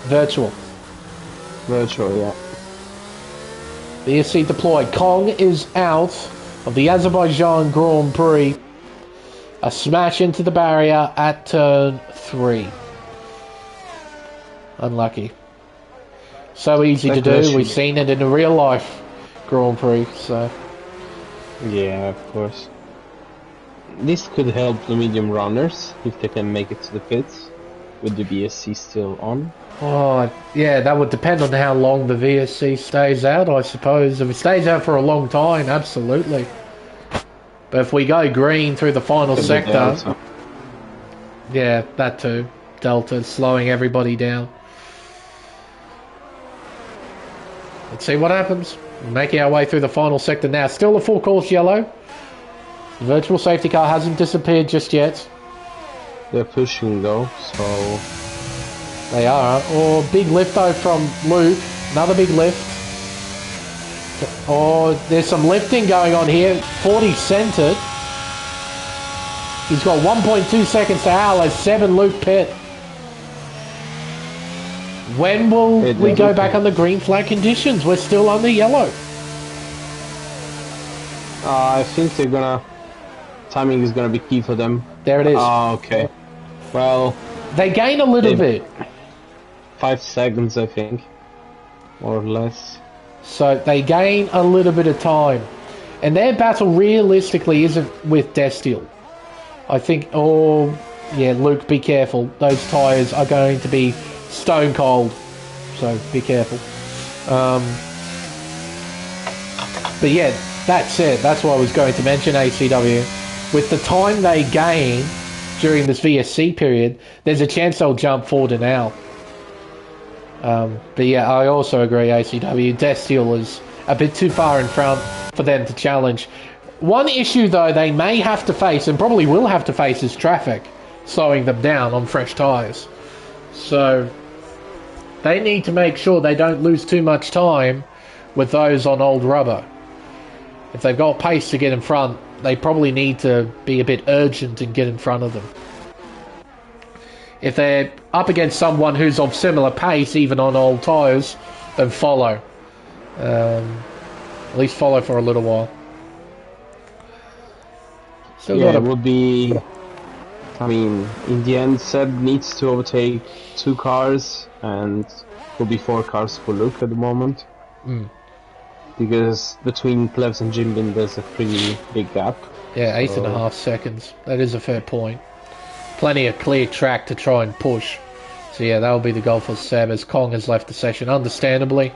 Virtual, Yeah. VSC deployed. Kong is out of the Azerbaijan Grand Prix. A smash into the barrier at turn 3. Unlucky. So easy to do. We've seen it in a real life Grand Prix. So Yeah, of course. This could help the medium runners if they can make it to the pits with the VSC still on. oh yeah, that would depend on how long the VSC stays out, I suppose. If it stays out for a long time, absolutely. But if we go green through the final sector, yeah, that too. Delta slowing everybody down. Let's see what happens. Making our way through the final sector now. Still a full course yellow. The virtual safety car hasn't disappeared just yet. They're pushing though, so They are. Oh, big lift though from Luke. Another big lift. Oh, there's some lifting going on here. 40 centered. He's got 1.2 seconds to Al as 7 Luke pit. When will we go back on the green flag conditions? We're still on the yellow. I think they're gonna... Timing is gonna be key for them. There it is. Oh, okay. Well... They gain a little bit. 5 seconds, I think. Or less. So they gain a little bit of time. And their battle realistically isn't with Destiel. I think, oh, yeah, Luke, be careful. Those tyres are going to be stone cold. So be careful. But yeah, that's it. That's what I was going to mention, ACW. With the time they gain during this VSC period, there's a chance they'll jump forward and out. But yeah, I also agree, ACW. Destiel is a bit too far in front for them to challenge. One issue, though, they may have to face, and probably will have to face, is traffic slowing them down on fresh tyres. So they need to make sure they don't lose too much time with those on old rubber. If they've got pace to get in front, they probably need to be a bit urgent and get in front of them. If they're up against someone who's of similar pace, even on old tyres, then follow. At least follow for a little while. Still yeah, it would be I mean, in the end, Seb needs to overtake 2 cars, and will be 4 cars for Luke at the moment. Because between Plebs and Jimbin, there's a pretty big gap. Yeah, 8.5 seconds. That is a fair point. Plenty of clear track to try and push. So yeah, that'll be the goal for Seb as Kong has left the session, understandably.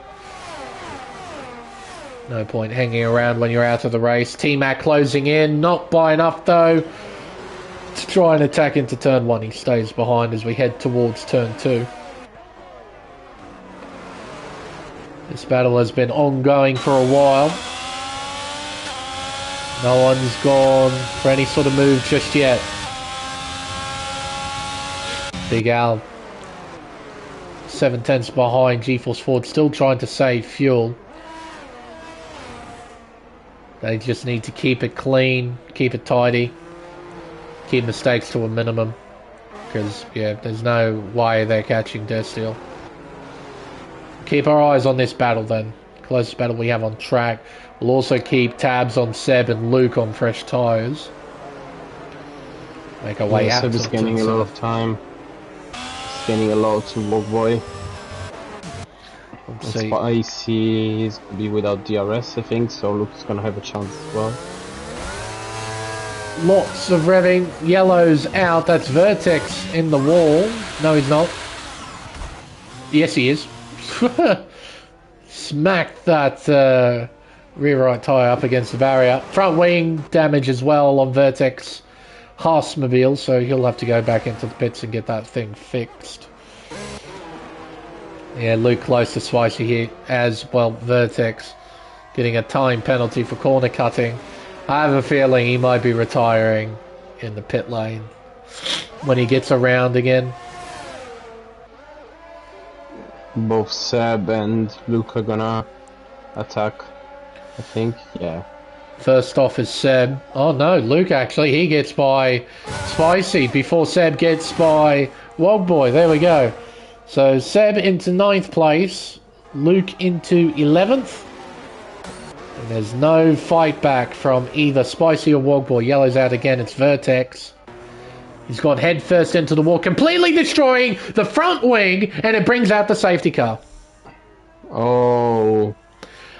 No point hanging around when you're out of the race. T-Mac closing in, not by enough though to try and attack into turn 1. He stays behind as we head towards turn 2. This battle has been ongoing for a while. No one's gone for any sort of move just yet. Big Al 7/10 behind G-Force Ford, still trying to save fuel. They just need to keep it clean, keep it tidy, keep mistakes to a minimum. Because, yeah, there's no way they're catching Destiel. Keep our eyes on this battle then. Closest battle we have on track. We'll also keep tabs on Seb and Luke on fresh tyres. Make our way out. Seb is gaining a lot of time. He's gaining a lot to Walkboy. Spicy is going to be without DRS, I think, so Luke's going to have a chance as well. Lots of revving. Yellow's out. That's Vertex in the wall. No, he's not. Yes, he is. Smacked that rear right tyre up against the barrier. Front wing damage as well on Vertex Haasmobile, so he'll have to go back into the pits and get that thing fixed. Yeah, Luke close to Spicy here as well. Vertex getting a time penalty for corner cutting. I have a feeling he might be retiring in the pit lane when he gets around again. Both Seb and Luke are gonna attack, I think. Yeah. First off is Seb. Oh no, Luke actually. He gets by Spicy before Seb gets by Wogboy. There we go. So Seb into 9th place. Luke into 11th. And there's no fight back from either Spicy or Wogboy. Yellow's out again. It's Vertex. He's gone head first into the wall, completely destroying the front wing, and it brings out the safety car. Oh.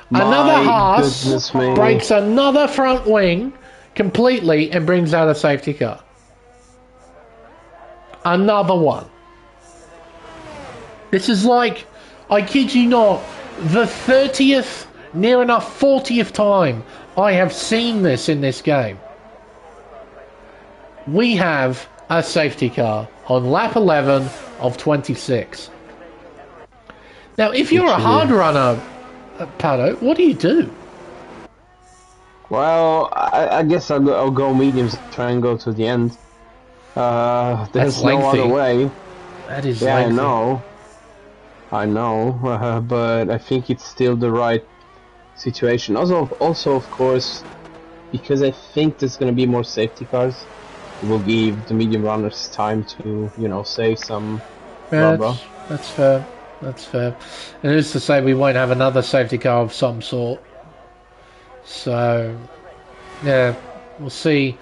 Another Haas breaks another front wing completely and brings out a safety car. Another one. This is like, I kid you not, the 30th, near enough 40th time I have seen this in this game. We have a safety car on lap 11 of 26. Now, if you're a hard runner, Pato, what do you do? Well, I guess I'll go mediums, try and go to the end. There's no other way. That is yeah, lengthy. I know, but I think it's still the right situation. Also, of course, because I think there's going to be more safety cars, it will give the medium runners time to, you know, save some rubber. That's fair. That's fair. And who's to say we won't have another safety car of some sort? So, yeah, we'll see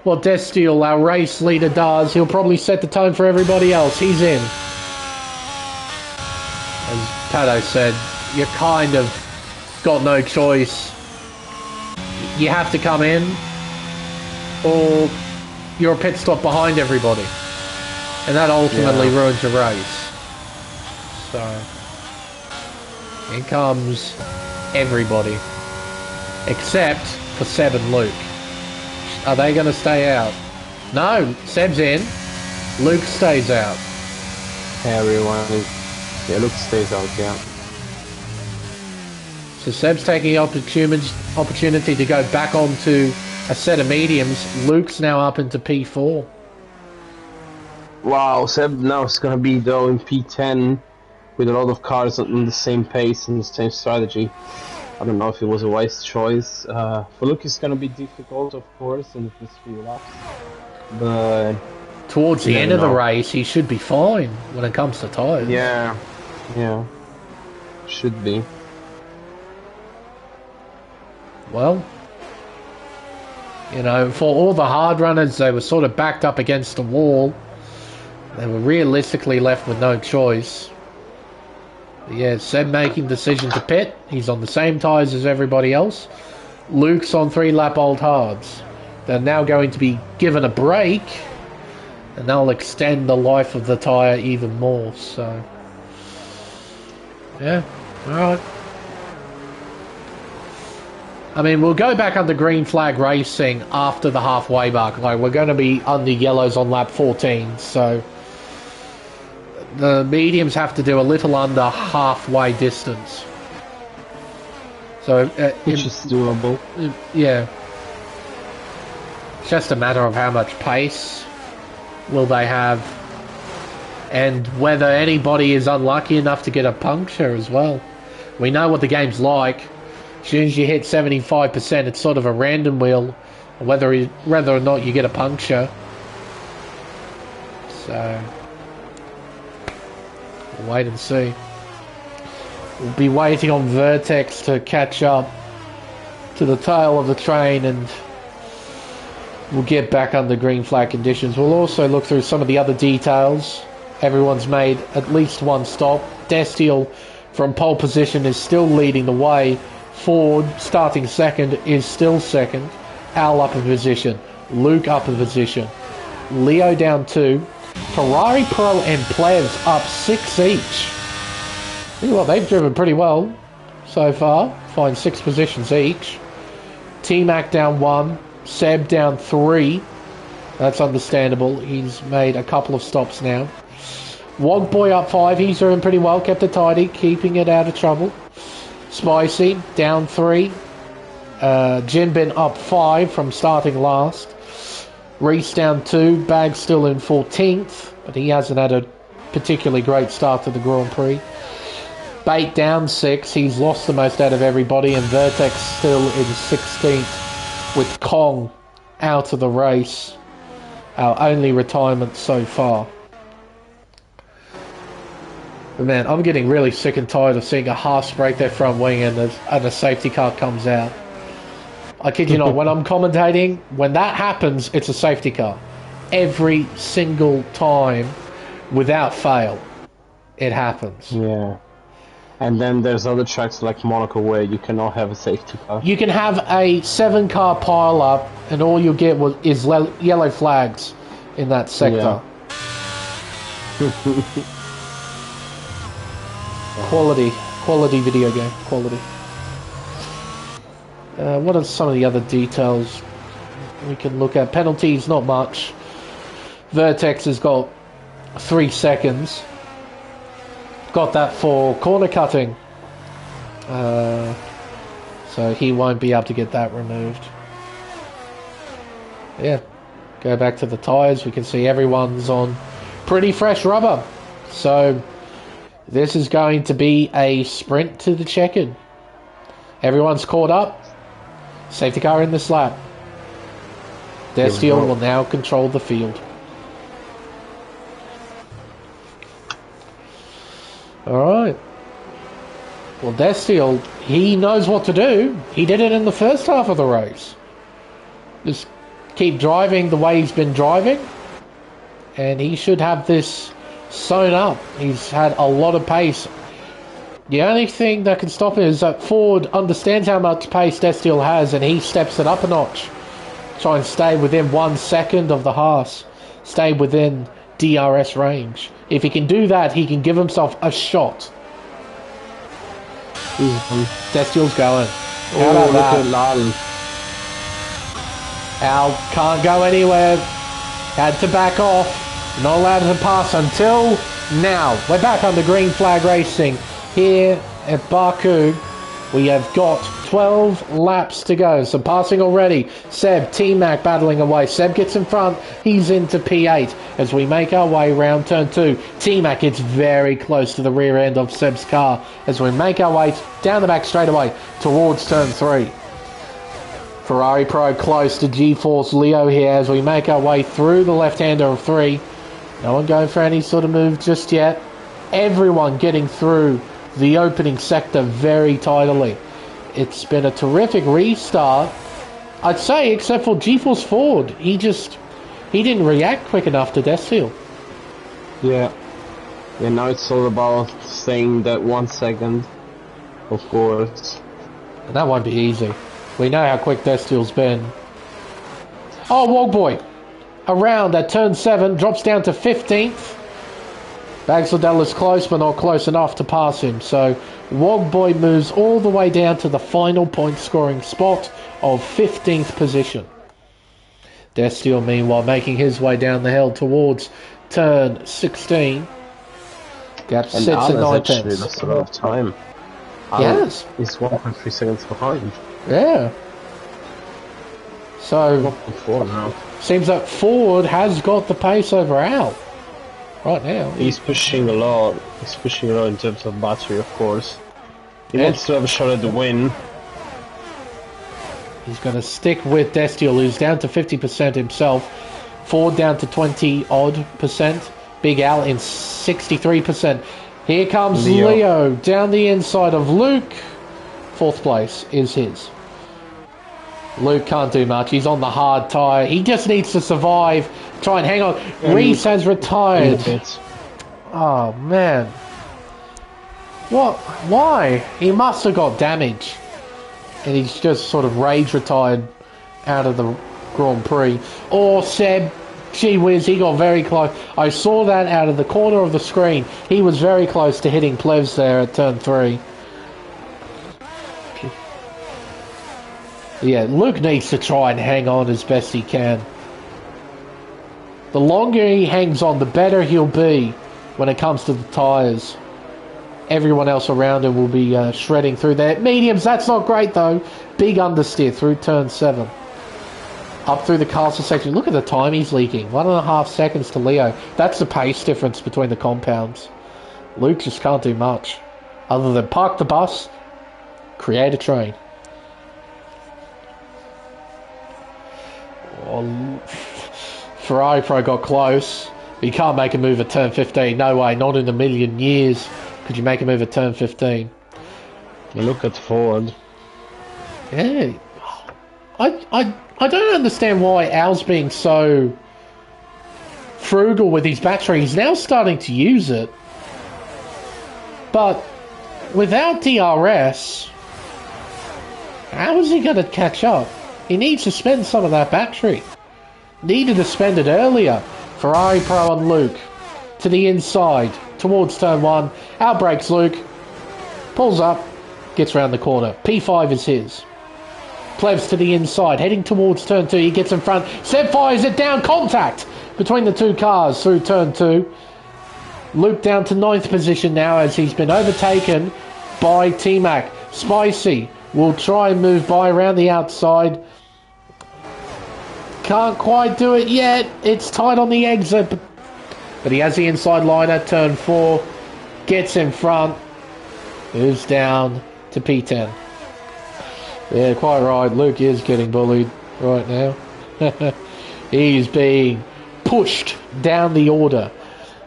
what Destiel, our race leader, does. He'll probably set the tone for everybody else. He's in. As Pato said, you kind of got no choice. You have to come in, or you're a pit stop behind everybody. And that ultimately ruins your race. So, in comes everybody. Except for Seb and Luke. Are they going to stay out? No, Seb's in. Luke stays out. Everyone is... Yeah, Luke stays out, yeah. So Seb's taking the opportunity to go back onto a set of mediums. Luke's now up into P4. Wow, Seb now is going to be, though, in P10 with a lot of cars on the same pace and the same strategy. I don't know if it was a wise choice. For Luke, it's going to be difficult, of course, in the first few laps. But towards the end of the race, he should be fine when it comes to tyres. Yeah, should be. You know, for all the hard runners, they were sort of backed up against the wall. They were realistically left with no choice. But yeah, Seb making decision to pit. He's on the same tyres as everybody else. Luke's on 3-lap old hards. They're now going to be given a break, and they'll extend the life of the tyre even more. So, yeah, alright. I mean, we'll go back under green flag racing after the halfway mark. Like, we're going to be under yellows on lap 14, so the mediums have to do a little under halfway distance. So, which is doable. Yeah. It's just a matter of how much pace will they have, and whether anybody is unlucky enough to get a puncture as well. We know what the game's like. As soon as you hit 75%, it's sort of a random wheel, whether or not you get a puncture. So, we'll wait and see. We'll be waiting on Vertex to catch up to the tail of the train, and we'll get back under green flag conditions. We'll also look through some of the other details. Everyone's made at least one stop. Destiel from pole position is still leading the way. Ford, starting second, is still second. Al up in position. Luke up in position. Leo down 2. Ferrari Pro and Plevs up 6 each. Well, they've driven pretty well so far. Find 6 positions each. T-Mac down 1. Seb down 3. That's understandable. He's made a couple of stops now. Wogboy up 5. He's doing pretty well. Kept it tidy. Keeping it out of trouble. Spicy down 3. Jinbin up 5 from starting last. Reese down 2. Bag still in 14th, but he hasn't had a particularly great start to the Grand Prix. Bait down 6. He's lost the most out of everybody, and Vertex still in 16th with Kong out of the race. Our only retirement so far. But man, I'm getting really sick and tired of seeing a Haas break their front wing and a safety car comes out. I kid you not, when I'm commentating, when that happens, it's a safety car. Every single time, without fail, it happens. Yeah. And then there's other tracks like Monaco where you cannot have a safety car. You can have a 7-car pile-up and all you'll get is yellow flags in that sector. Yeah. Quality video game, quality. What are some of the other details we can look at? Penalties, not much. Vertex has got 3 seconds. Got that for corner cutting. So he won't be able to get that removed. Yeah. Go back to the tyres. We can see everyone's on pretty fresh rubber. So this is going to be a sprint to the check-in. Everyone's caught up. Safety car in this lap. Destiel will now control the field. Alright. Well, Destiel, he knows what to do. He did it in the first half of the race. Just keep driving the way he's been driving, and he should have this sewn up. He's had a lot of pace. The only thing that can stop him is that Ford understands how much pace Destiel has, and he steps it up a notch. Try and stay within 1 second of the Haas. Stay within DRS range. If he can do that, he can give himself a shot. Destiel's going. How about that? Al can't go anywhere. Had to back off. Not allowed to pass until now. We're back under green flag racing here at Baku. We have got 12 laps to go. So passing already. Seb, T-Mac battling away. Seb gets in front. He's into P8 as we make our way round turn 2. T-Mac gets very close to the rear end of Seb's car as we make our way down the back straightaway towards turn 3. Ferrari Pro close to G-Force Leo here as we make our way through the left-hander of 3. No one going for any sort of move just yet. Everyone getting through the opening sector very tidily. It's been a terrific restart I'd say, except for G-Force Ford. He didn't react quick enough to Destiel. Yeah. Yeah, now it's all about staying that 1 second, of course. And that won't be easy. We know how quick Destiel's been. Oh, Wogboy. Around at turn 7, drops down to 15th. Bagsladell is close, but not close enough to pass him. So Wogboy moves all the way down to the final point scoring spot of 15th position. Destiel, meanwhile, making his way down the hill towards turn 16. Gap sits at 9 tenths. Lost a lot of time. Yes. He's 1.3 seconds behind. Yeah. So, Now. seems that Ford has got the pace over Al right now. He's pushing a lot. He's pushing a lot in terms of battery, of course. He wants to have a shot at the win. He's going to stick with Destiel, who's down to 50% himself. Ford down to 20-odd%. Big Al in 63%. Here comes Leo down the inside of Luke. 4th place is his. Luke can't do much. He's on the hard tyre. He just needs to survive. Try and hang on. Reese has retired. Oh, man. What? Why? He must have got damage. And he's just sort of rage retired out of the Grand Prix. Or Seb, gee whiz, he got very close. I saw that out of the corner of the screen. He was very close to hitting Plevs there at turn 3. Yeah, Luke needs to try and hang on as best he can. The longer he hangs on, the better he'll be when it comes to the tyres. Everyone else around him will be shredding through there. Mediums, that's not great though. Big understeer through turn 7. Up through the castle section. Look at the time he's leaking. 1.5 seconds to Leo. That's the pace difference between the compounds. Luke just can't do much. Other than park the bus, create a train. Oh, Ferrari Pro got close. But you can't make a move at turn 15. No way, not in a million years could you make a move at turn 15. Look at Ford. Yeah. I don't understand why Al's being so frugal with his battery. He's now starting to use it. But without DRS, how is he going to catch up? He needs to spend some of that battery. Needed to spend it earlier. Ferrari Pro on Luke. To the inside. Towards turn 1. Outbreaks Luke. Pulls up. Gets round the corner. P5 is his. Plebs to the inside. Heading towards turn 2. He gets in front. Seb fires it down. Contact between the two cars through turn 2. Luke down to 9th position now as he's been overtaken by T-Mac. Spicy will try and move by around the outside. Can't quite do it yet. It's tight on the exit. But he has the inside line at turn 4. Gets in front. Moves down to P10. Yeah, quite right. Luke is getting bullied right now. He's being pushed down the order.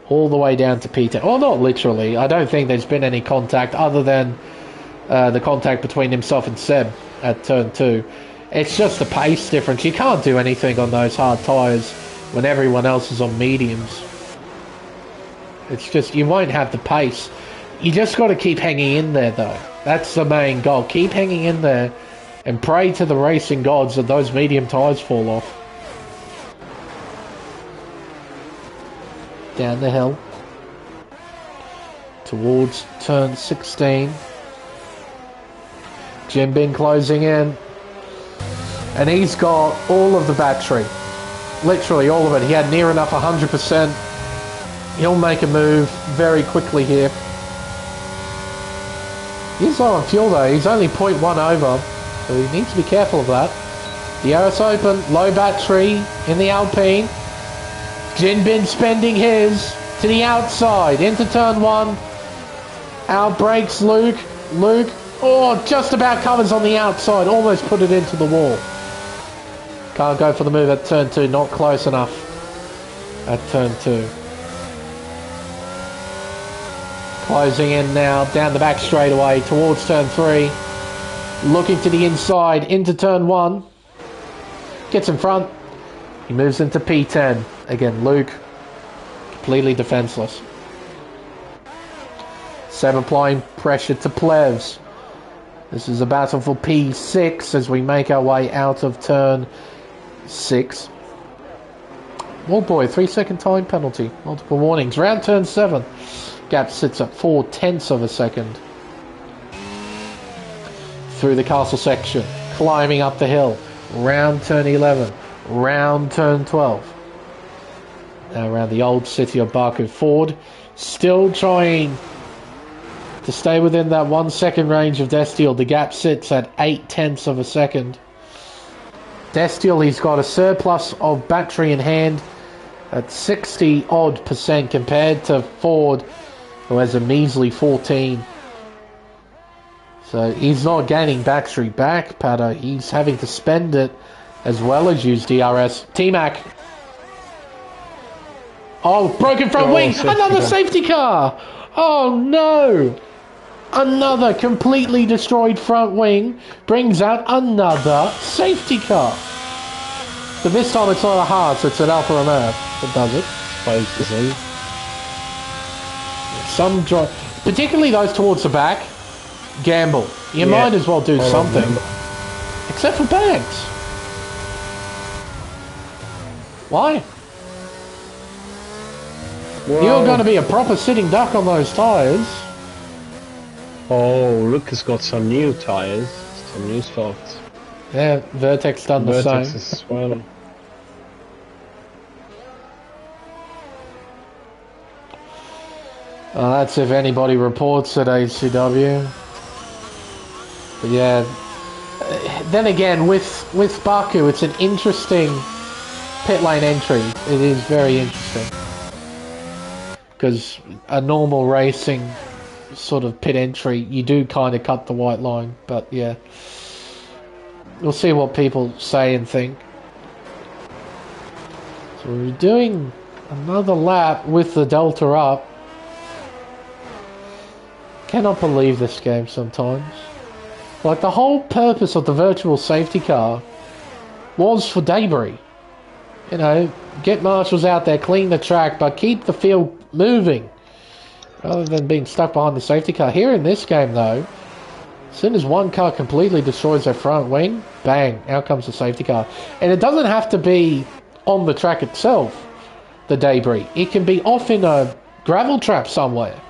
All the way down to P10. Well, not literally. I don't think there's been any contact other than the contact between himself and Seb at turn 2. It's just the pace difference. You can't do anything on those hard tyres when everyone else is on mediums. It's just, you won't have the pace. You just got to keep hanging in there, though. That's the main goal. Keep hanging in there and pray to the racing gods that those medium tyres fall off. Down the hill. Towards turn 16. Jimbin closing in. And he's got all of the battery. Literally all of it. He had near enough 100%. He'll make a move very quickly here. He's low on fuel though. He's only 0.1 over. So he needs to be careful of that. The RS Open. Low battery in the Alpine. Jinbin spending his to the outside. Into turn 1. Outbreaks Luke. Luke. Oh, just about covers on the outside. Almost put it into the wall. Can't go for the move at turn 2. Not close enough at turn 2. Closing in now. Down the back straightaway towards turn 3. Looking to the inside. Into turn 1. Gets in front. He moves into P10. Again, Luke, completely defenseless. Seb applying pressure to Plevs. This is a battle for P6 as we make our way out of turn 6. Oh boy, 3-second time penalty. Multiple warnings. Round turn 7. Gap sits at 0.4 of a second. Through the castle section. Climbing up the hill. Round turn 11. Round turn 12. Now around the old city of Baku. Ford still trying to stay within that 1 second range of Destiel. The gap sits at 0.8 of a second. Destiel, he's got a surplus of battery in hand at 60% compared to Ford, who has a measly 14. So he's not gaining battery back, Pato. He's having to spend it as well as use DRS. T-Mac. Oh, broken front wing. Another safety car. Oh, no. Another completely destroyed front wing brings out another safety car. But this time it's not a Haas, it's an Alfa Romeo that does it. Some drive, particularly those towards the back, gamble. You might as well do something. Except for Bags. Why? Well, You're going to be a proper sitting duck on those tyres. Oh, Lucas got some new tyres, some new softs. Yeah, Vertex done the same. Vertex as well. That's if anybody reports at ACW. But yeah, then again, with Baku, it's an interesting pit lane entry. It is very interesting. Because a normal racing sort of pit entry, you do kind of cut the white line. But yeah, we'll see what people say and think. So we're doing another lap with the Delta up. Cannot believe this game sometimes. Like, the whole purpose of the virtual safety car was for debris. You know, get marshals out there, clean the track, but keep the field moving rather than being stuck behind the safety car. Here in this game, though, as soon as one car completely destroys their front wing, bang, out comes the safety car. And it doesn't have to be on the track itself, the debris. It can be off in a gravel trap somewhere.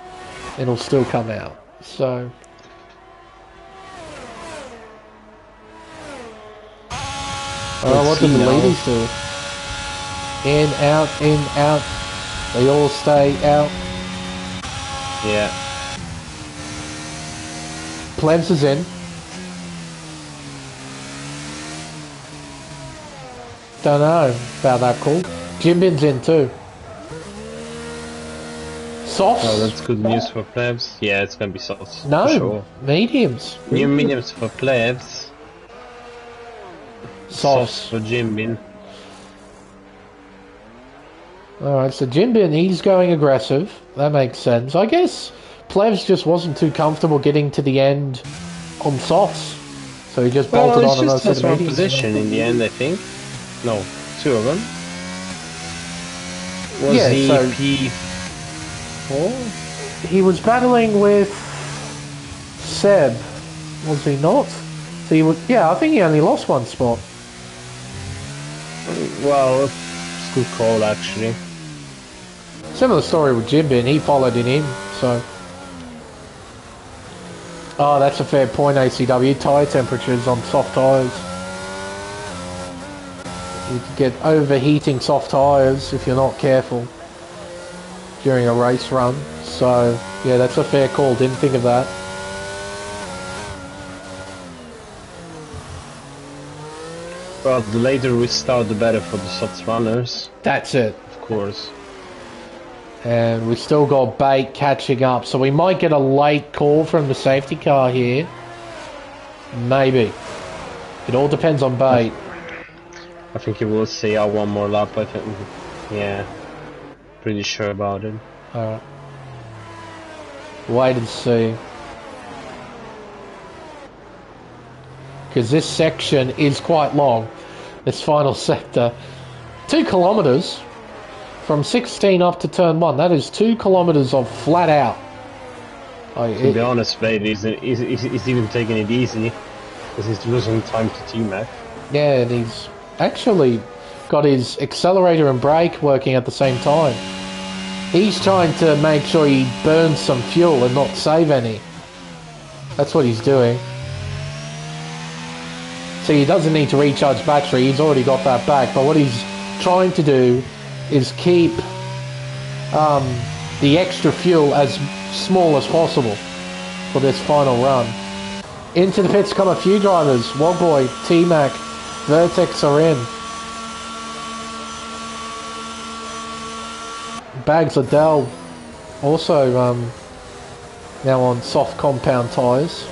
It'll still come out. So what do the ladies do? In, out. They all stay out. Yeah. Plebs is in. Don't know about that call. Jimbin's in too. Softs? Oh, that's good news for plebs. Yeah, it's gonna be softs. No, for sure. mediums. New mediums for plebs. Softs for Jimbin. Alright, so Jimbin, he's going aggressive. That makes sense. I guess Plevs just wasn't too comfortable getting to the end on softs. So he just bolted on another set of mediums. Position in the end, I think. No, two of them. Was he P4? He was battling with Seb, was he not? So he was, yeah, I think he only lost one spot. Well, it's a good call actually. Similar story with Jimbin, he followed in him, so. Oh, that's a fair point, ACW. Tyre temperatures on soft tyres. You can get overheating soft tyres if you're not careful during a race run. So, yeah, that's a fair call. Didn't think of that. Well, the later we start, the better for the soft runners. That's it. Of course. And we still got Bait catching up, so we might get a late call from the safety car here. Maybe. It all depends on Bait. I think you will see out one more lap, I think. Yeah. Pretty sure about it. Alright. Wait and see. Because this section is quite long. this final sector. 2 kilometres from 16 up to turn 1. That is 2 kilometres of flat out. To be honest, mate, he's even taking it easy because he's losing time to T-Mac. Yeah, and he's actually got his accelerator and brake working at the same time. He's trying to make sure he burns some fuel and not save any. That's what he's doing. So he doesn't need to recharge battery, he's already got that back, but what he's trying to do is keep the extra fuel as small as possible for this final run. Into the pits come a few drivers. Wogboy, T-Mac, Vertex are in. Bags Liddell also now on soft compound tyres.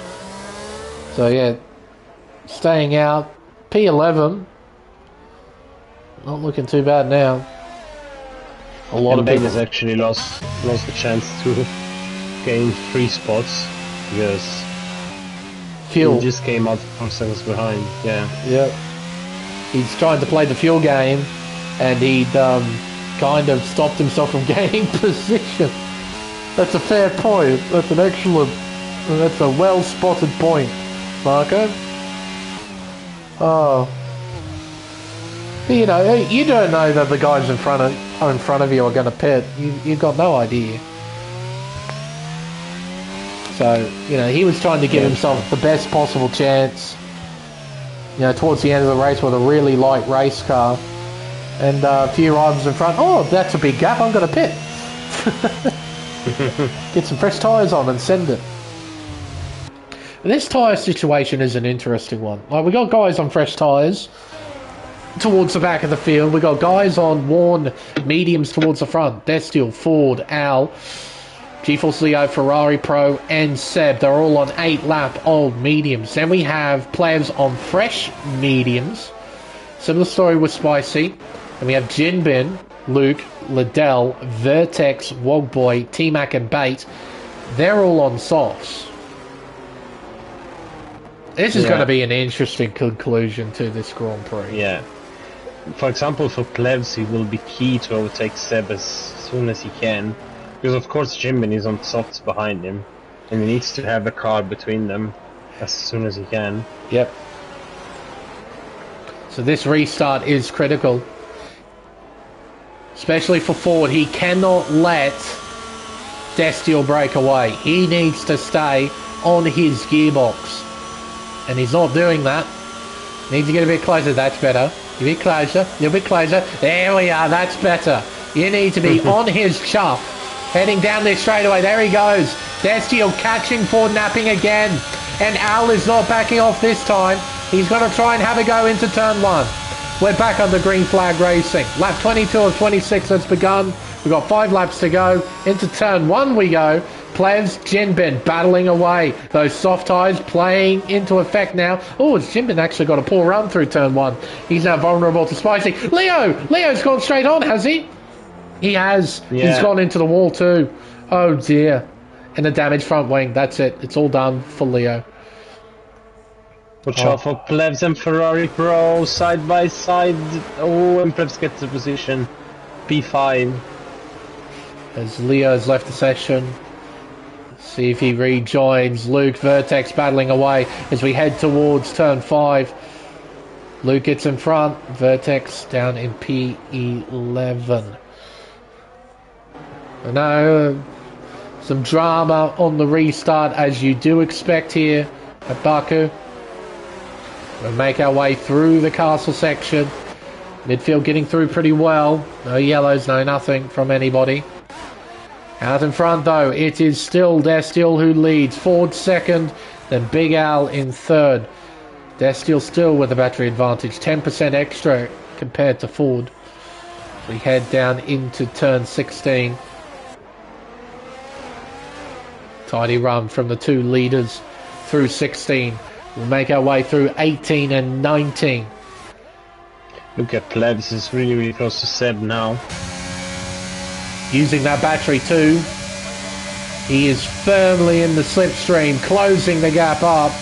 So yeah, staying out. P11, not looking too bad now. A lot of people has actually lost the chance to gain 3 spots because fuel he just came out 4 seconds behind. Yeah. Yep. He's trying to play the fuel game, and he'd kind of stopped himself from gaining position. That's a fair point. That's an excellent. That's a well spotted point, Marco. Oh. You know, you don't know that the guys in front of you are going to pit. You've got no idea. So, you know, he was trying to give himself the best possible chance. You know, towards the end of the race with a really light race car. And a few riders in front. Oh, that's a big gap. I'm going to pit. Get some fresh tyres on and send it. This tyre situation is an interesting one. Like, we got guys on fresh tyres towards the back of the field. We got guys on worn mediums towards the front. Destiel, Ford, Al, GeForce Leo, Ferrari Pro, and Seb. They're all on 8-lap old mediums. Then we have players on fresh mediums. Similar story with Spicy. And we have Jinbin, Luke, Liddell, Vertex, Wogboy, T-Mac, and Bait. They're all on softs. This is going to be an interesting conclusion to this Grand Prix. Yeah. For example, for Plebs, it will be key to overtake Seb as soon as he can. Because, of course, Jimbin is on softs behind him. And he needs to have a car between them as soon as he can. Yep. So this restart is critical. Especially for Ford. He cannot let Destiel break away. He needs to stay on his gearbox. And he's not doing that. Needs to get a bit closer. That's better. A bit closer. A little bit closer. There we are. That's better. You need to be on his chuff. Heading down this straightaway. There he goes. Destiel catching Ford napping again. And Al is not backing off this time. He's going to try and have a go into turn 1. We're back on the green flag racing. Lap 22 of 26 has begun. We've got 5 laps to go. Into turn 1 we go. Plevs, Jinbin battling away. Those soft tyres playing into effect now. Oh, has Jinbin actually got a poor run through turn 1. He's now vulnerable to Spicy. Leo's gone straight on, has he? He has. Yeah. He's gone into the wall too. Oh dear. And a damaged front wing. That's it. It's all done for Leo. Watch out for Plebs and Ferrari Pro side by side. Oh, and Plebs gets the position. P5. As Leo's left the session. See if he rejoins. Luke, Vertex battling away as we head towards turn 5. Luke gets in front. Vertex down in P11. I know some drama on the restart as you do expect here at Baku. We'll make our way through the castle section. Midfield getting through pretty well. No yellows, no nothing from anybody. Out in front though, it is still Destiel who leads. Ford second, then Big Al in third. Destiel still with a battery advantage, 10% extra compared to Ford. We head down into turn 16. Tidy run from the 2 leaders through 16. We'll make our way through 18 and 19. Look at Plebs, is really, really close to Seb now. Using that battery too. He is firmly in the slipstream, closing the gap up.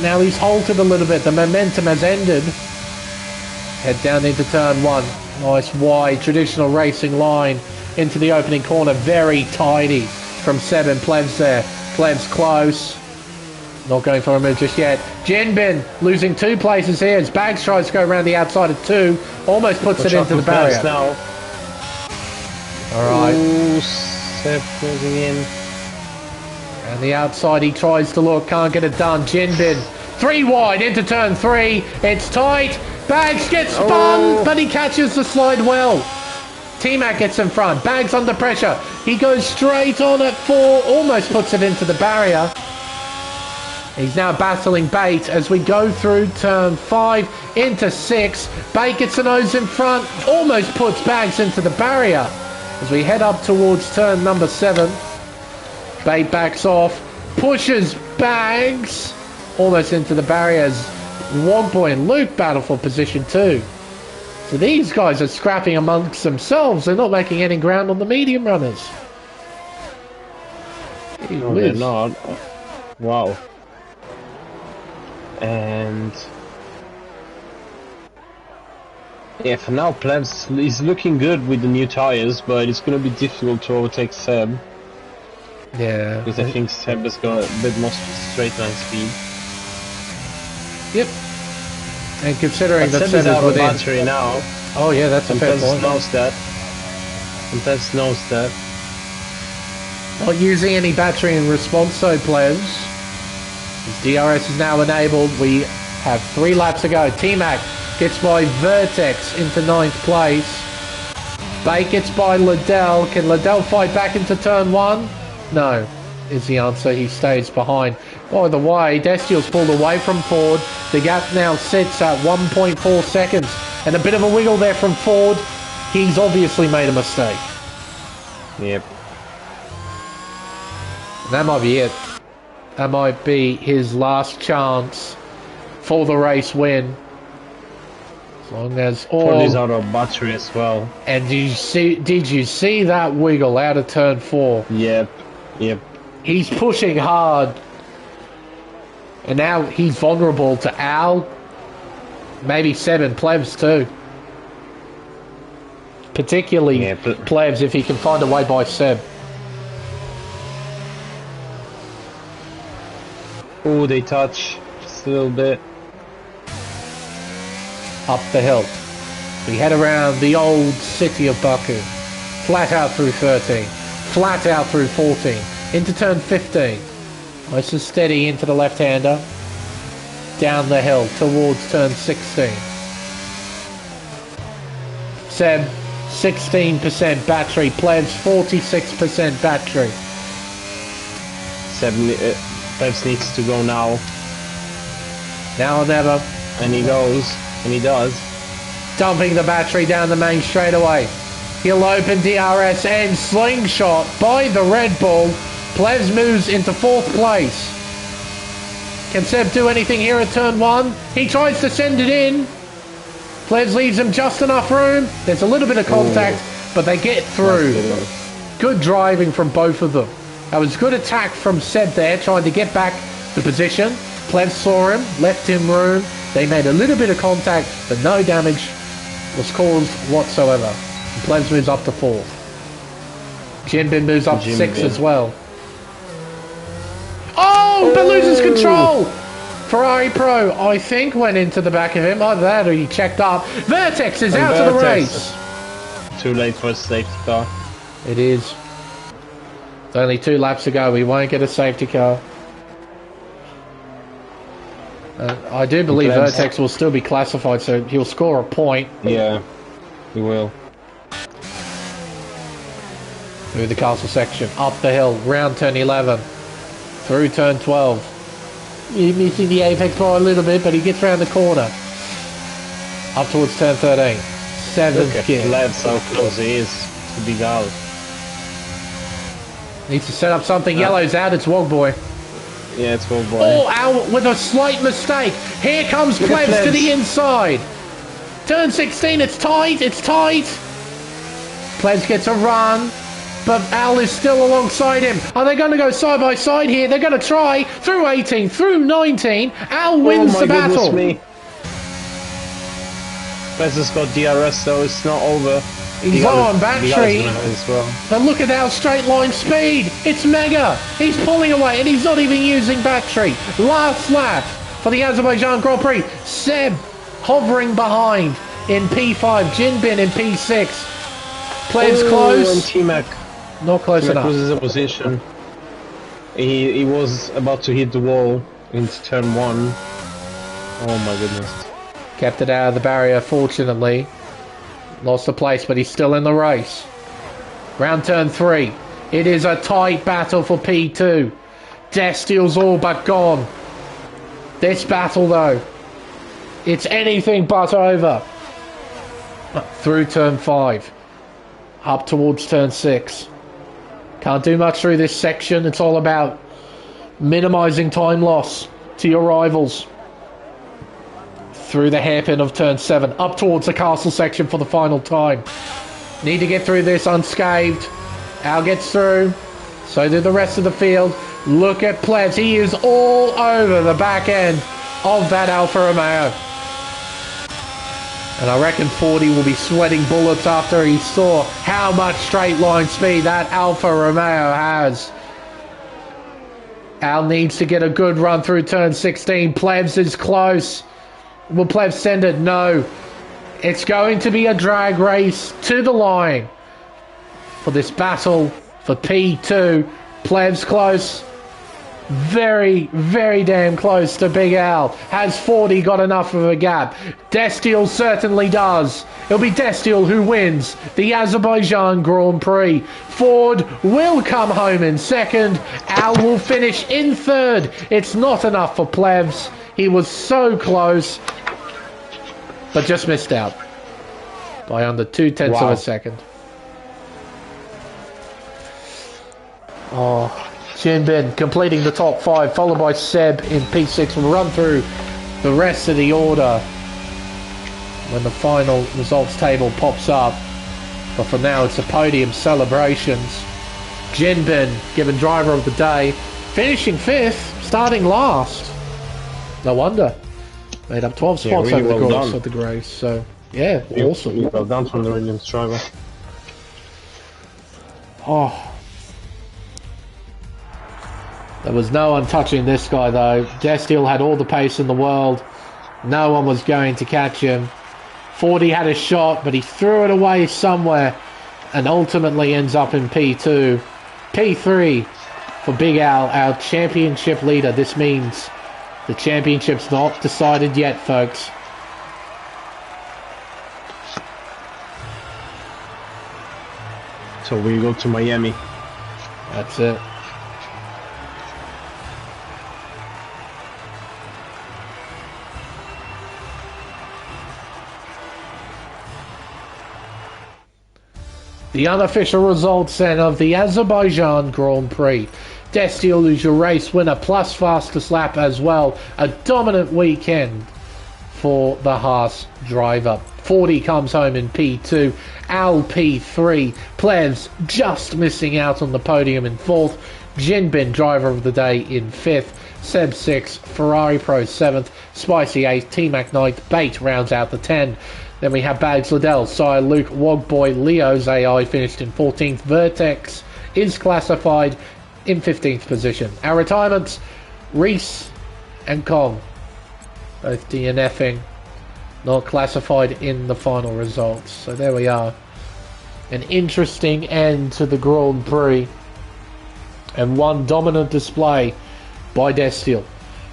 Now he's halted a little bit. The momentum has ended. Head down into turn 1. Nice wide traditional racing line into the opening corner. Very tidy from Seb and Plebs there. Plebs close. Not going for a move just yet. Jinbin losing 2 places here as Bags tries to go around the outside of 2. Almost puts it into the barrier. Now. Alright. Ooh, Seb closing in. And the outside he tries to look. Can't get it done. Jinbin 3 wide into turn 3. It's tight. Bags gets spun, but he catches the slide well. T-Mac gets in front. Bags under pressure. He goes straight on at 4. Almost puts it into the barrier. He's now battling Bait as we go through turn 5 into 6. Bait gets a nose in front. Almost puts Bags into the barrier. As we head up towards turn number 7. Bait backs off. Pushes Bags. Almost into the barriers. Wogboy and Luke battle for position 2. So these guys are scrapping amongst themselves. They're not making any ground on the medium runners. No, they're not. Wow. And yeah, for now Plebs is looking good with the new tires, but it's going to be difficult to overtake Seb. Yeah. Because I think Seb has got a bit more straight line speed. Yep. And considering that Seb is out of within battery now. Oh yeah, that's a fair point. Knows that. And Plebs knows that. Not using any battery in response, so Plebs. As DRS is now enabled, we have 3 laps to go. T-Mac gets by Vertex into 9th place. Bait gets by Liddell. Can Liddell fight back into turn 1? No, is the answer. He stays behind. By the way, Destiel's pulled away from Ford. The gap now sits at 1.4 seconds. And a bit of a wiggle there from Ford. He's obviously made a mistake. Yep. That might be it. That might be his last chance for the race win. As long as all... Ford is out of battery as well. And did you see that wiggle out of turn 4? Yep. Yep. He's pushing hard. And now he's vulnerable to Al. Maybe 7 Plebs too. Particularly Plebs if he can find a way by Seb. Oh, they touch just a little bit. Up the hill. We head around the old city of Baku. Flat out through 13. Flat out through 14. Into turn 15. Nice and steady into the left-hander. Down the hill towards turn 16. Seb, 16% battery. Plebs, 46% battery. Plebs needs to go now. Now or never. And he goes. And he does. Dumping the battery down the main straightaway. He'll open DRS and slingshot by the Red Bull. Plebs moves into 4th place. Can Seb do anything here at turn 1? He tries to send it in. Plebs leaves him just enough room. There's a little bit of contact, but they get through. Good driving from both of them. That was good attack from Seb there, trying to get back the position. Plebs saw him, left him room. They made a little bit of contact, but no damage was caused whatsoever. And Plebs moves up to 4th. Jinbin moves up to 6th as well. Oh, but loses control! Ferrari Pro, I think, went into the back of him. Either that or he checked up. Vertex is out of the race. Too late for a safety car. It is. It's only 2 laps to go. We won't get a safety car. I do believe Vertex will still be classified, so he'll score a point. Yeah, he will. Through the castle section, up the hill, round turn 11, through turn 12. He's missing the apex bar a little bit, but he gets round the corner. Up towards turn 13. 7th gear. That's how close he is to Big Al. Needs to set up something. Yellow's out, it's Wogboy. Yeah, it's Wogboy. Oh, out with a slight mistake. Here comes Plebs to the inside. Turn 16, it's tight, it's tight. Plebs gets a run, but Al is still alongside him. Are they going to go side by side here? They're going to try. Through 18, through 19. Al wins the battle. Me. Plebs has got DRS, so it's not over. He's low on battery. As well. But look at our straight line speed. It's mega. He's pulling away and he's not even using battery. Last lap for the Azerbaijan Grand Prix. Seb hovering behind in P5. Jinbin in P6. Plebs close. And T-Mac. Not close T-Mac enough. loses a position. He was about to hit the wall into turn 1. Oh my goodness. Kept it out of the barrier, fortunately. Lost the place, but he's still in the race. Round turn 3. It is a tight battle for P2. Destiel's all but gone. This battle, though, it's anything but over. Through turn 5. Up towards turn 6. Can't do much through this section. It's all about minimising time loss to your rivals. Through the hairpin of turn 7, up towards the castle section for the final time. Need to get through this unscathed. Al gets through. So do the rest of the field. Look at Plebs. He is all over the back end of that Alfa Romeo. And I reckon 40 will be sweating bullets after he saw how much straight line speed that Alfa Romeo has. Al needs to get a good run through turn 16. Plebs is close. Will Plebs send it? No. It's going to be a drag race to the line for this battle for P2. Plebs close. Very, very damn close to Big Al. Has 40 got enough of a gap? Destiel certainly does. It'll be Destiel who wins the Azerbaijan Grand Prix. Ford will come home in second. Al will finish in third. It's not enough for Plebs. He was so close, but just missed out by under 0.2 of a second. Oh, Jinbin completing the top 5, followed by Seb in P6. We'll run through the rest of the order when the final results table pops up. But for now, it's the podium celebrations. Jinbin given driver of the day, finishing 5th, starting last. No wonder. Made up 12 spots really over the course done. of the race. So, yeah, awesome. Well done from the Williams driver. Oh. There was no one touching this guy, though. Destiel had all the pace in the world. No one was going to catch him. 40 had a shot, but he threw it away somewhere and ultimately ends up in P2. P3 for Big Al, our championship leader. This means the championship's not decided yet, folks. So we go to Miami. That's it. The unofficial results then of the Azerbaijan Grand Prix. Destiel is your race winner, plus fastest lap as well. A dominant weekend for the Haas driver. 40 comes home in P2. Al P3. Plebs just missing out on the podium in 4th. Jinbin driver of the day in 5th. Seb 6th. Ferrari Pro 7th. Spicy 8th. T-Mac 9th. Bait rounds out the 10. Then we have Bags Liddell, Sire Luke, Wogboy, Leo's AI finished in 14th. Vertex is classified in 15th position. Our retirements, Reese and Kong, both DNFing, not classified in the final results. So there we are. An interesting end to the Grand Prix. And one dominant display by Destiel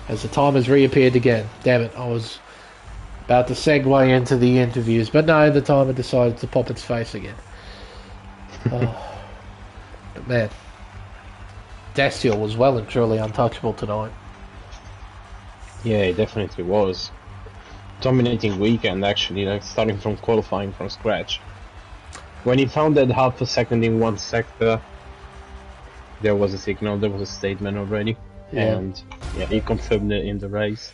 as the time has reappeared again. Damn it, I was about to segue into the interviews, but no, the timer decided to pop its face again. Oh. But man, Destiel was well and truly untouchable tonight. Yeah, it definitely was. Dominating weekend, actually, like starting from qualifying from scratch. When he found that half a second in one sector, there was a signal, there was a statement already. Yeah. And yeah, he confirmed it in the race.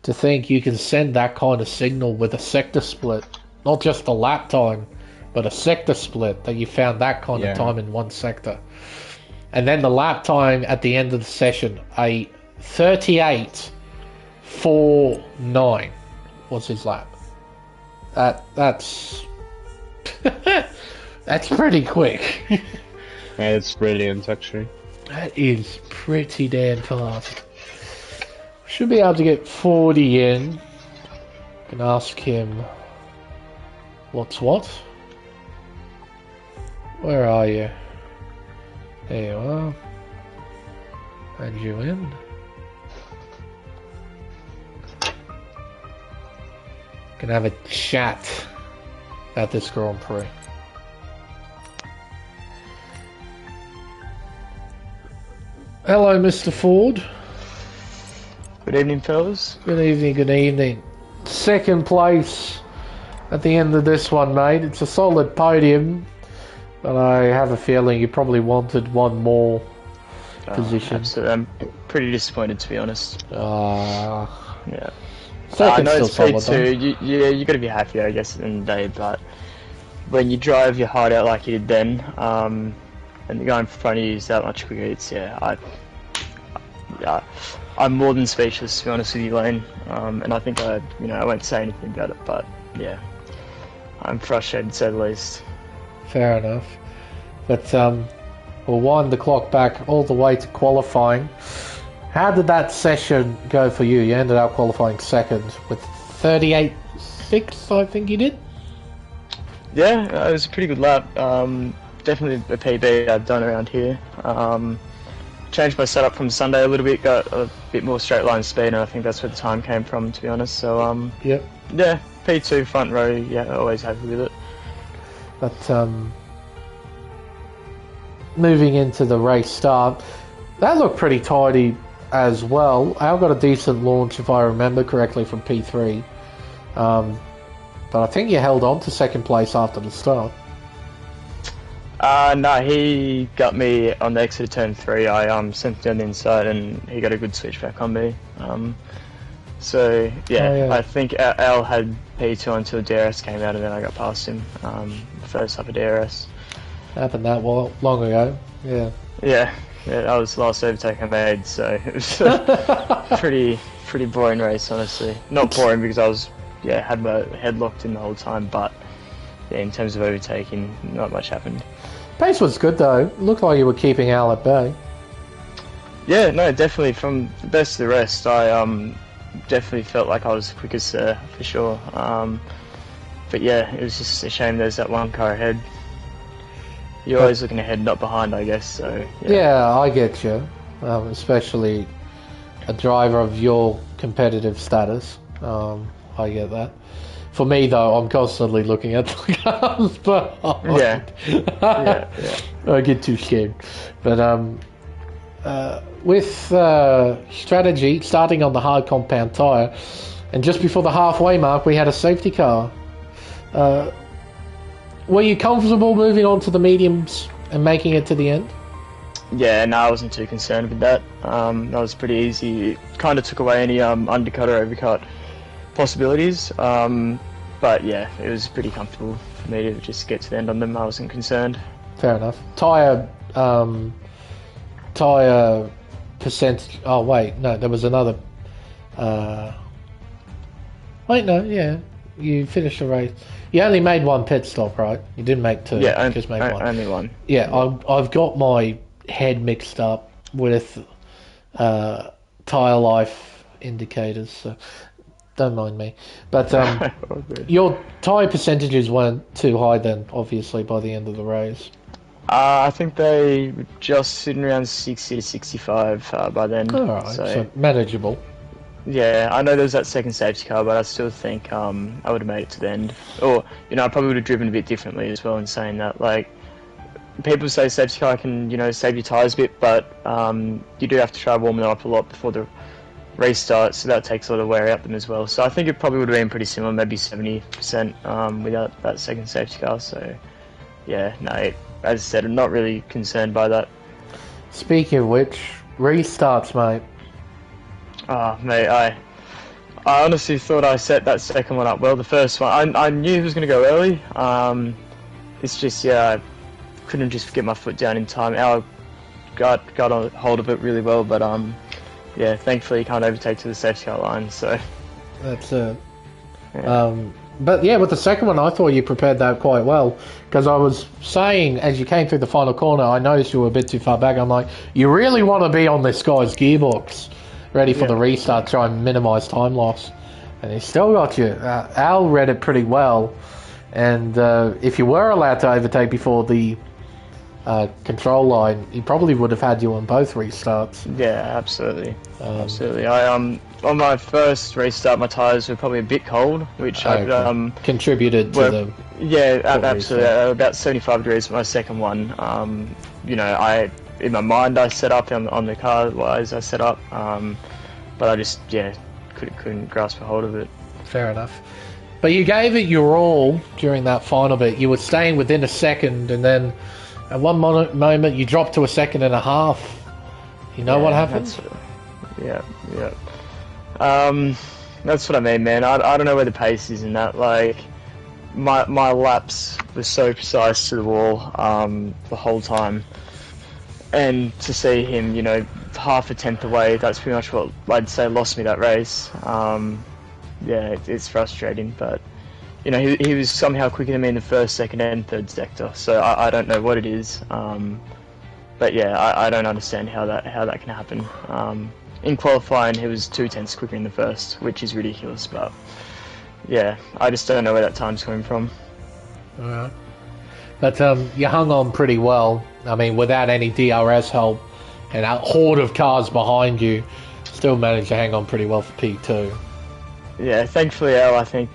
To think you can send that kind of signal with a sector split, not just a lap time, but a sector split, that you found that kind of time in one sector. And then the lap time at the end of the session, a 38.49 was his lap. That's that's pretty quick. Yeah, it's brilliant, actually. That is pretty damn fast. Should be able to get 40 in. Can ask him what's what. Where are you? There you are. And you in. Can have a chat at this Grand Prix. Hello, Mr. Ford. Good evening, fellas. Good evening, good evening. Second place at the end of this one, mate. It's a solid podium, but I have a feeling you probably wanted one more position. Absolutely. I'm pretty disappointed, to be honest. Yeah. I know Second's it's still solid, P2. You got to be happy, I guess, at the end of the day, but when you drive your heart out like you did then, and the guy in front of you is that much quicker, it's, I'm more than speechless, to be honest with you, Lane. And I think I won't say anything about it, but yeah, I'm frustrated to say the least. Fair enough. But we'll wind the clock back all the way to qualifying. How did that session go for you? You ended up qualifying second with 38.6, I think you did? Yeah, it was a pretty good lap. Definitely a PB I've done around here. Changed my setup from Sunday a little bit, got a bit more straight line speed, and I think that's where the time came from, to be honest. So, yep. Yeah, P2 front row, yeah, always happy with it. But moving into the race start, that looked pretty tidy as well. Al got a decent launch, if I remember correctly, from P3. But I think you held on to second place after the start. No, he got me on the exit of turn 3. I sent him down the inside and he got a good switchback on me. So yeah, I think Al had P2 until DRS came out, and then I got past him the first half of DRS. Happened that long ago, yeah. Yeah, that was the last overtake I made, so it was a pretty boring race, honestly. Not boring because I was had my head locked in the whole time, but yeah, in terms of overtaking, not much happened. Pace was good though. Looked like you were keeping Al at bay. Yeah, no, definitely. From the best to the rest, I definitely felt like I was the quickest there, for sure. But yeah, it was just a shame there's that one car ahead. You're always looking ahead, not behind, I guess, so... Yeah, I get you. Especially a driver of your competitive status. I get that. For me, though, I'm constantly looking at the cars behind. Yeah. I get too scared. But with strategy, starting on the hard compound tyre, and just before the halfway mark, we had a safety car. Were you comfortable moving on to the mediums and making it to the end? Yeah, no, I wasn't too concerned with that. That was pretty easy. It kind of took away any undercut or overcut possibilities. But yeah, it was pretty comfortable for me to just get to the end on them. I wasn't concerned. Fair enough. Tyre percentage. Oh wait, no, there was another. Wait, no, yeah, you finished the race. You only made one pit stop, right? You didn't make two. Yeah, just made one. Only one. Yeah, I've got my head mixed up with tyre life indicators, so don't mind me. But your tyre percentages weren't too high then, obviously, by the end of the race. I think they were just sitting around 60 to 65 by then. Alright, so manageable. Yeah, I know there was that second safety car, but I still think I would have made it to the end. Or, I probably would have driven a bit differently as well in saying that. Like, people say safety car can, save your tyres a bit, but you do have to try warming them up a lot before the race starts, so that takes a lot of wear out them as well. So I think it probably would have been pretty similar, maybe 70% without that second safety car. So, yeah, no, as I said, I'm not really concerned by that. Speaking of which, restarts, mate. Oh, mate, I honestly thought I set that second one up well. The first one, I knew he was going to go early. It's just, I couldn't just get my foot down in time. Al got on hold of it really well, but yeah, thankfully you can't overtake to the safety car line, so... That's it. Yeah. But yeah, with the second one, I thought you prepared that quite well. Because I was saying, as you came through the final corner, I noticed you were a bit too far back. I'm like, you really want to be on this guy's gearbox, ready for the restart, try and minimise time loss. And he still got you. Al read it pretty well. And if you were allowed to overtake before the control line, he probably would have had you on both restarts. Yeah, absolutely. Absolutely. I on my first restart, my tyres were probably a bit cold, which contributed to the... Yeah, absolutely. About 75 degrees for my second one. You know, in my mind I set up, on the car-wise I set up, but I just, couldn't grasp a hold of it. Fair enough. But you gave it your all during that final bit. You were staying within a second, and then at one moment you dropped to a second and a half. You know what happened? That's what I mean, man. I don't know where the pace is in that. Like, my laps were so precise to the wall the whole time. And to see him, you know, half a tenth away, that's pretty much what I'd say lost me that race. It's frustrating, but you know, he was somehow quicker than me in the first, second, and third sector. So I don't know what it is, but yeah, I don't understand how that can happen. In qualifying, he was 2/10 quicker in the first, which is ridiculous. But yeah, I just don't know where that time's coming from. Alright. But you hung on pretty well. I mean, without any DRS help and a horde of cars behind you, still managed to hang on pretty well for P2. Yeah, thankfully, Al, I think,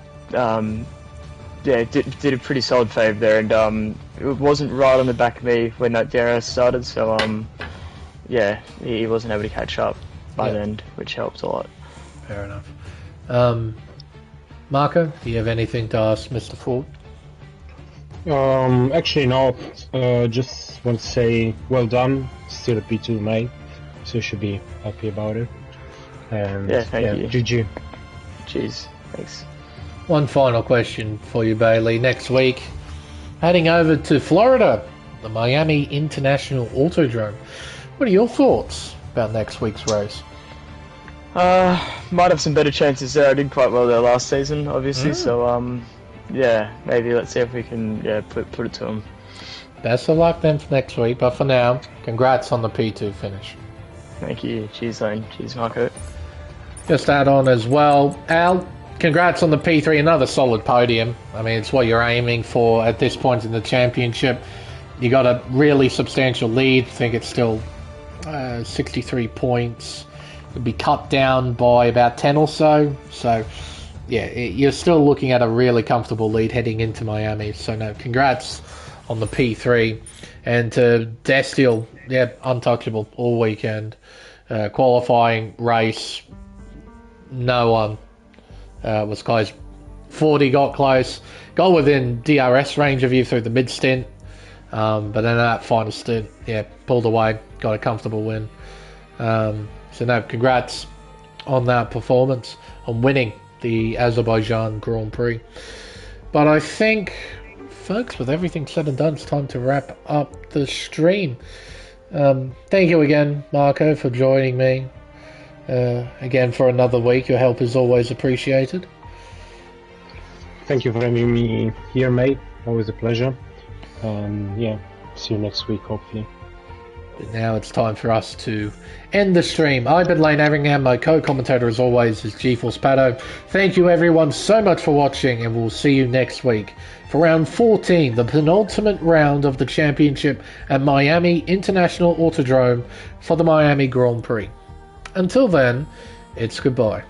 did a pretty solid favour there, and it wasn't right on the back of me when that DRS started, so he wasn't able to catch up by the end, which helped a lot. Fair enough. Marco, do you have anything to ask Mr. Ford? Actually not. Just want to say well done. Still a P2 mate, so you should be happy about it. And thank you. GG. Cheers. Thanks. One final question for you, Bailey. Next week, heading over to Florida, the Miami International Autodrome. What are your thoughts about next week's race? Might have some better chances there. I did quite well there last season, obviously. So maybe let's see if we can put it to them. Best of luck then for next week. But for now, congrats on the P2 finish. Thank you. Cheers, Lane. Cheers, Marco. Just add on as well, Al, congrats on the P3, another solid podium. I mean, it's what you're aiming for at this point in the championship. You got a really substantial lead. I think it's still 63 points. It'd be cut down by about 10 or so. So, yeah, you're still looking at a really comfortable lead heading into Miami. So, no, congrats on the P3. And to Destiel, untouchable all weekend. Qualifying race, no one was close. 40 got close. Got within DRS range of you through the mid-stint. But then that final stint, pulled away. Got a comfortable win. So no, congrats on that performance, on winning the Azerbaijan Grand Prix. But I think, folks, with everything said and done, it's time to wrap up the stream. Thank you again, Marco, for joining me. Again, for another week. Your help is always appreciated. Thank you for having me here, mate. Always a pleasure. See you next week, hopefully. But now it's time for us to end the stream. I've been Lane Everingham. My co-commentator, as always, is GeForce Pato. Thank you, everyone, so much for watching, and we'll see you next week for round 14, the penultimate round of the championship at Miami International Autodrome for the Miami Grand Prix. Until then, it's goodbye.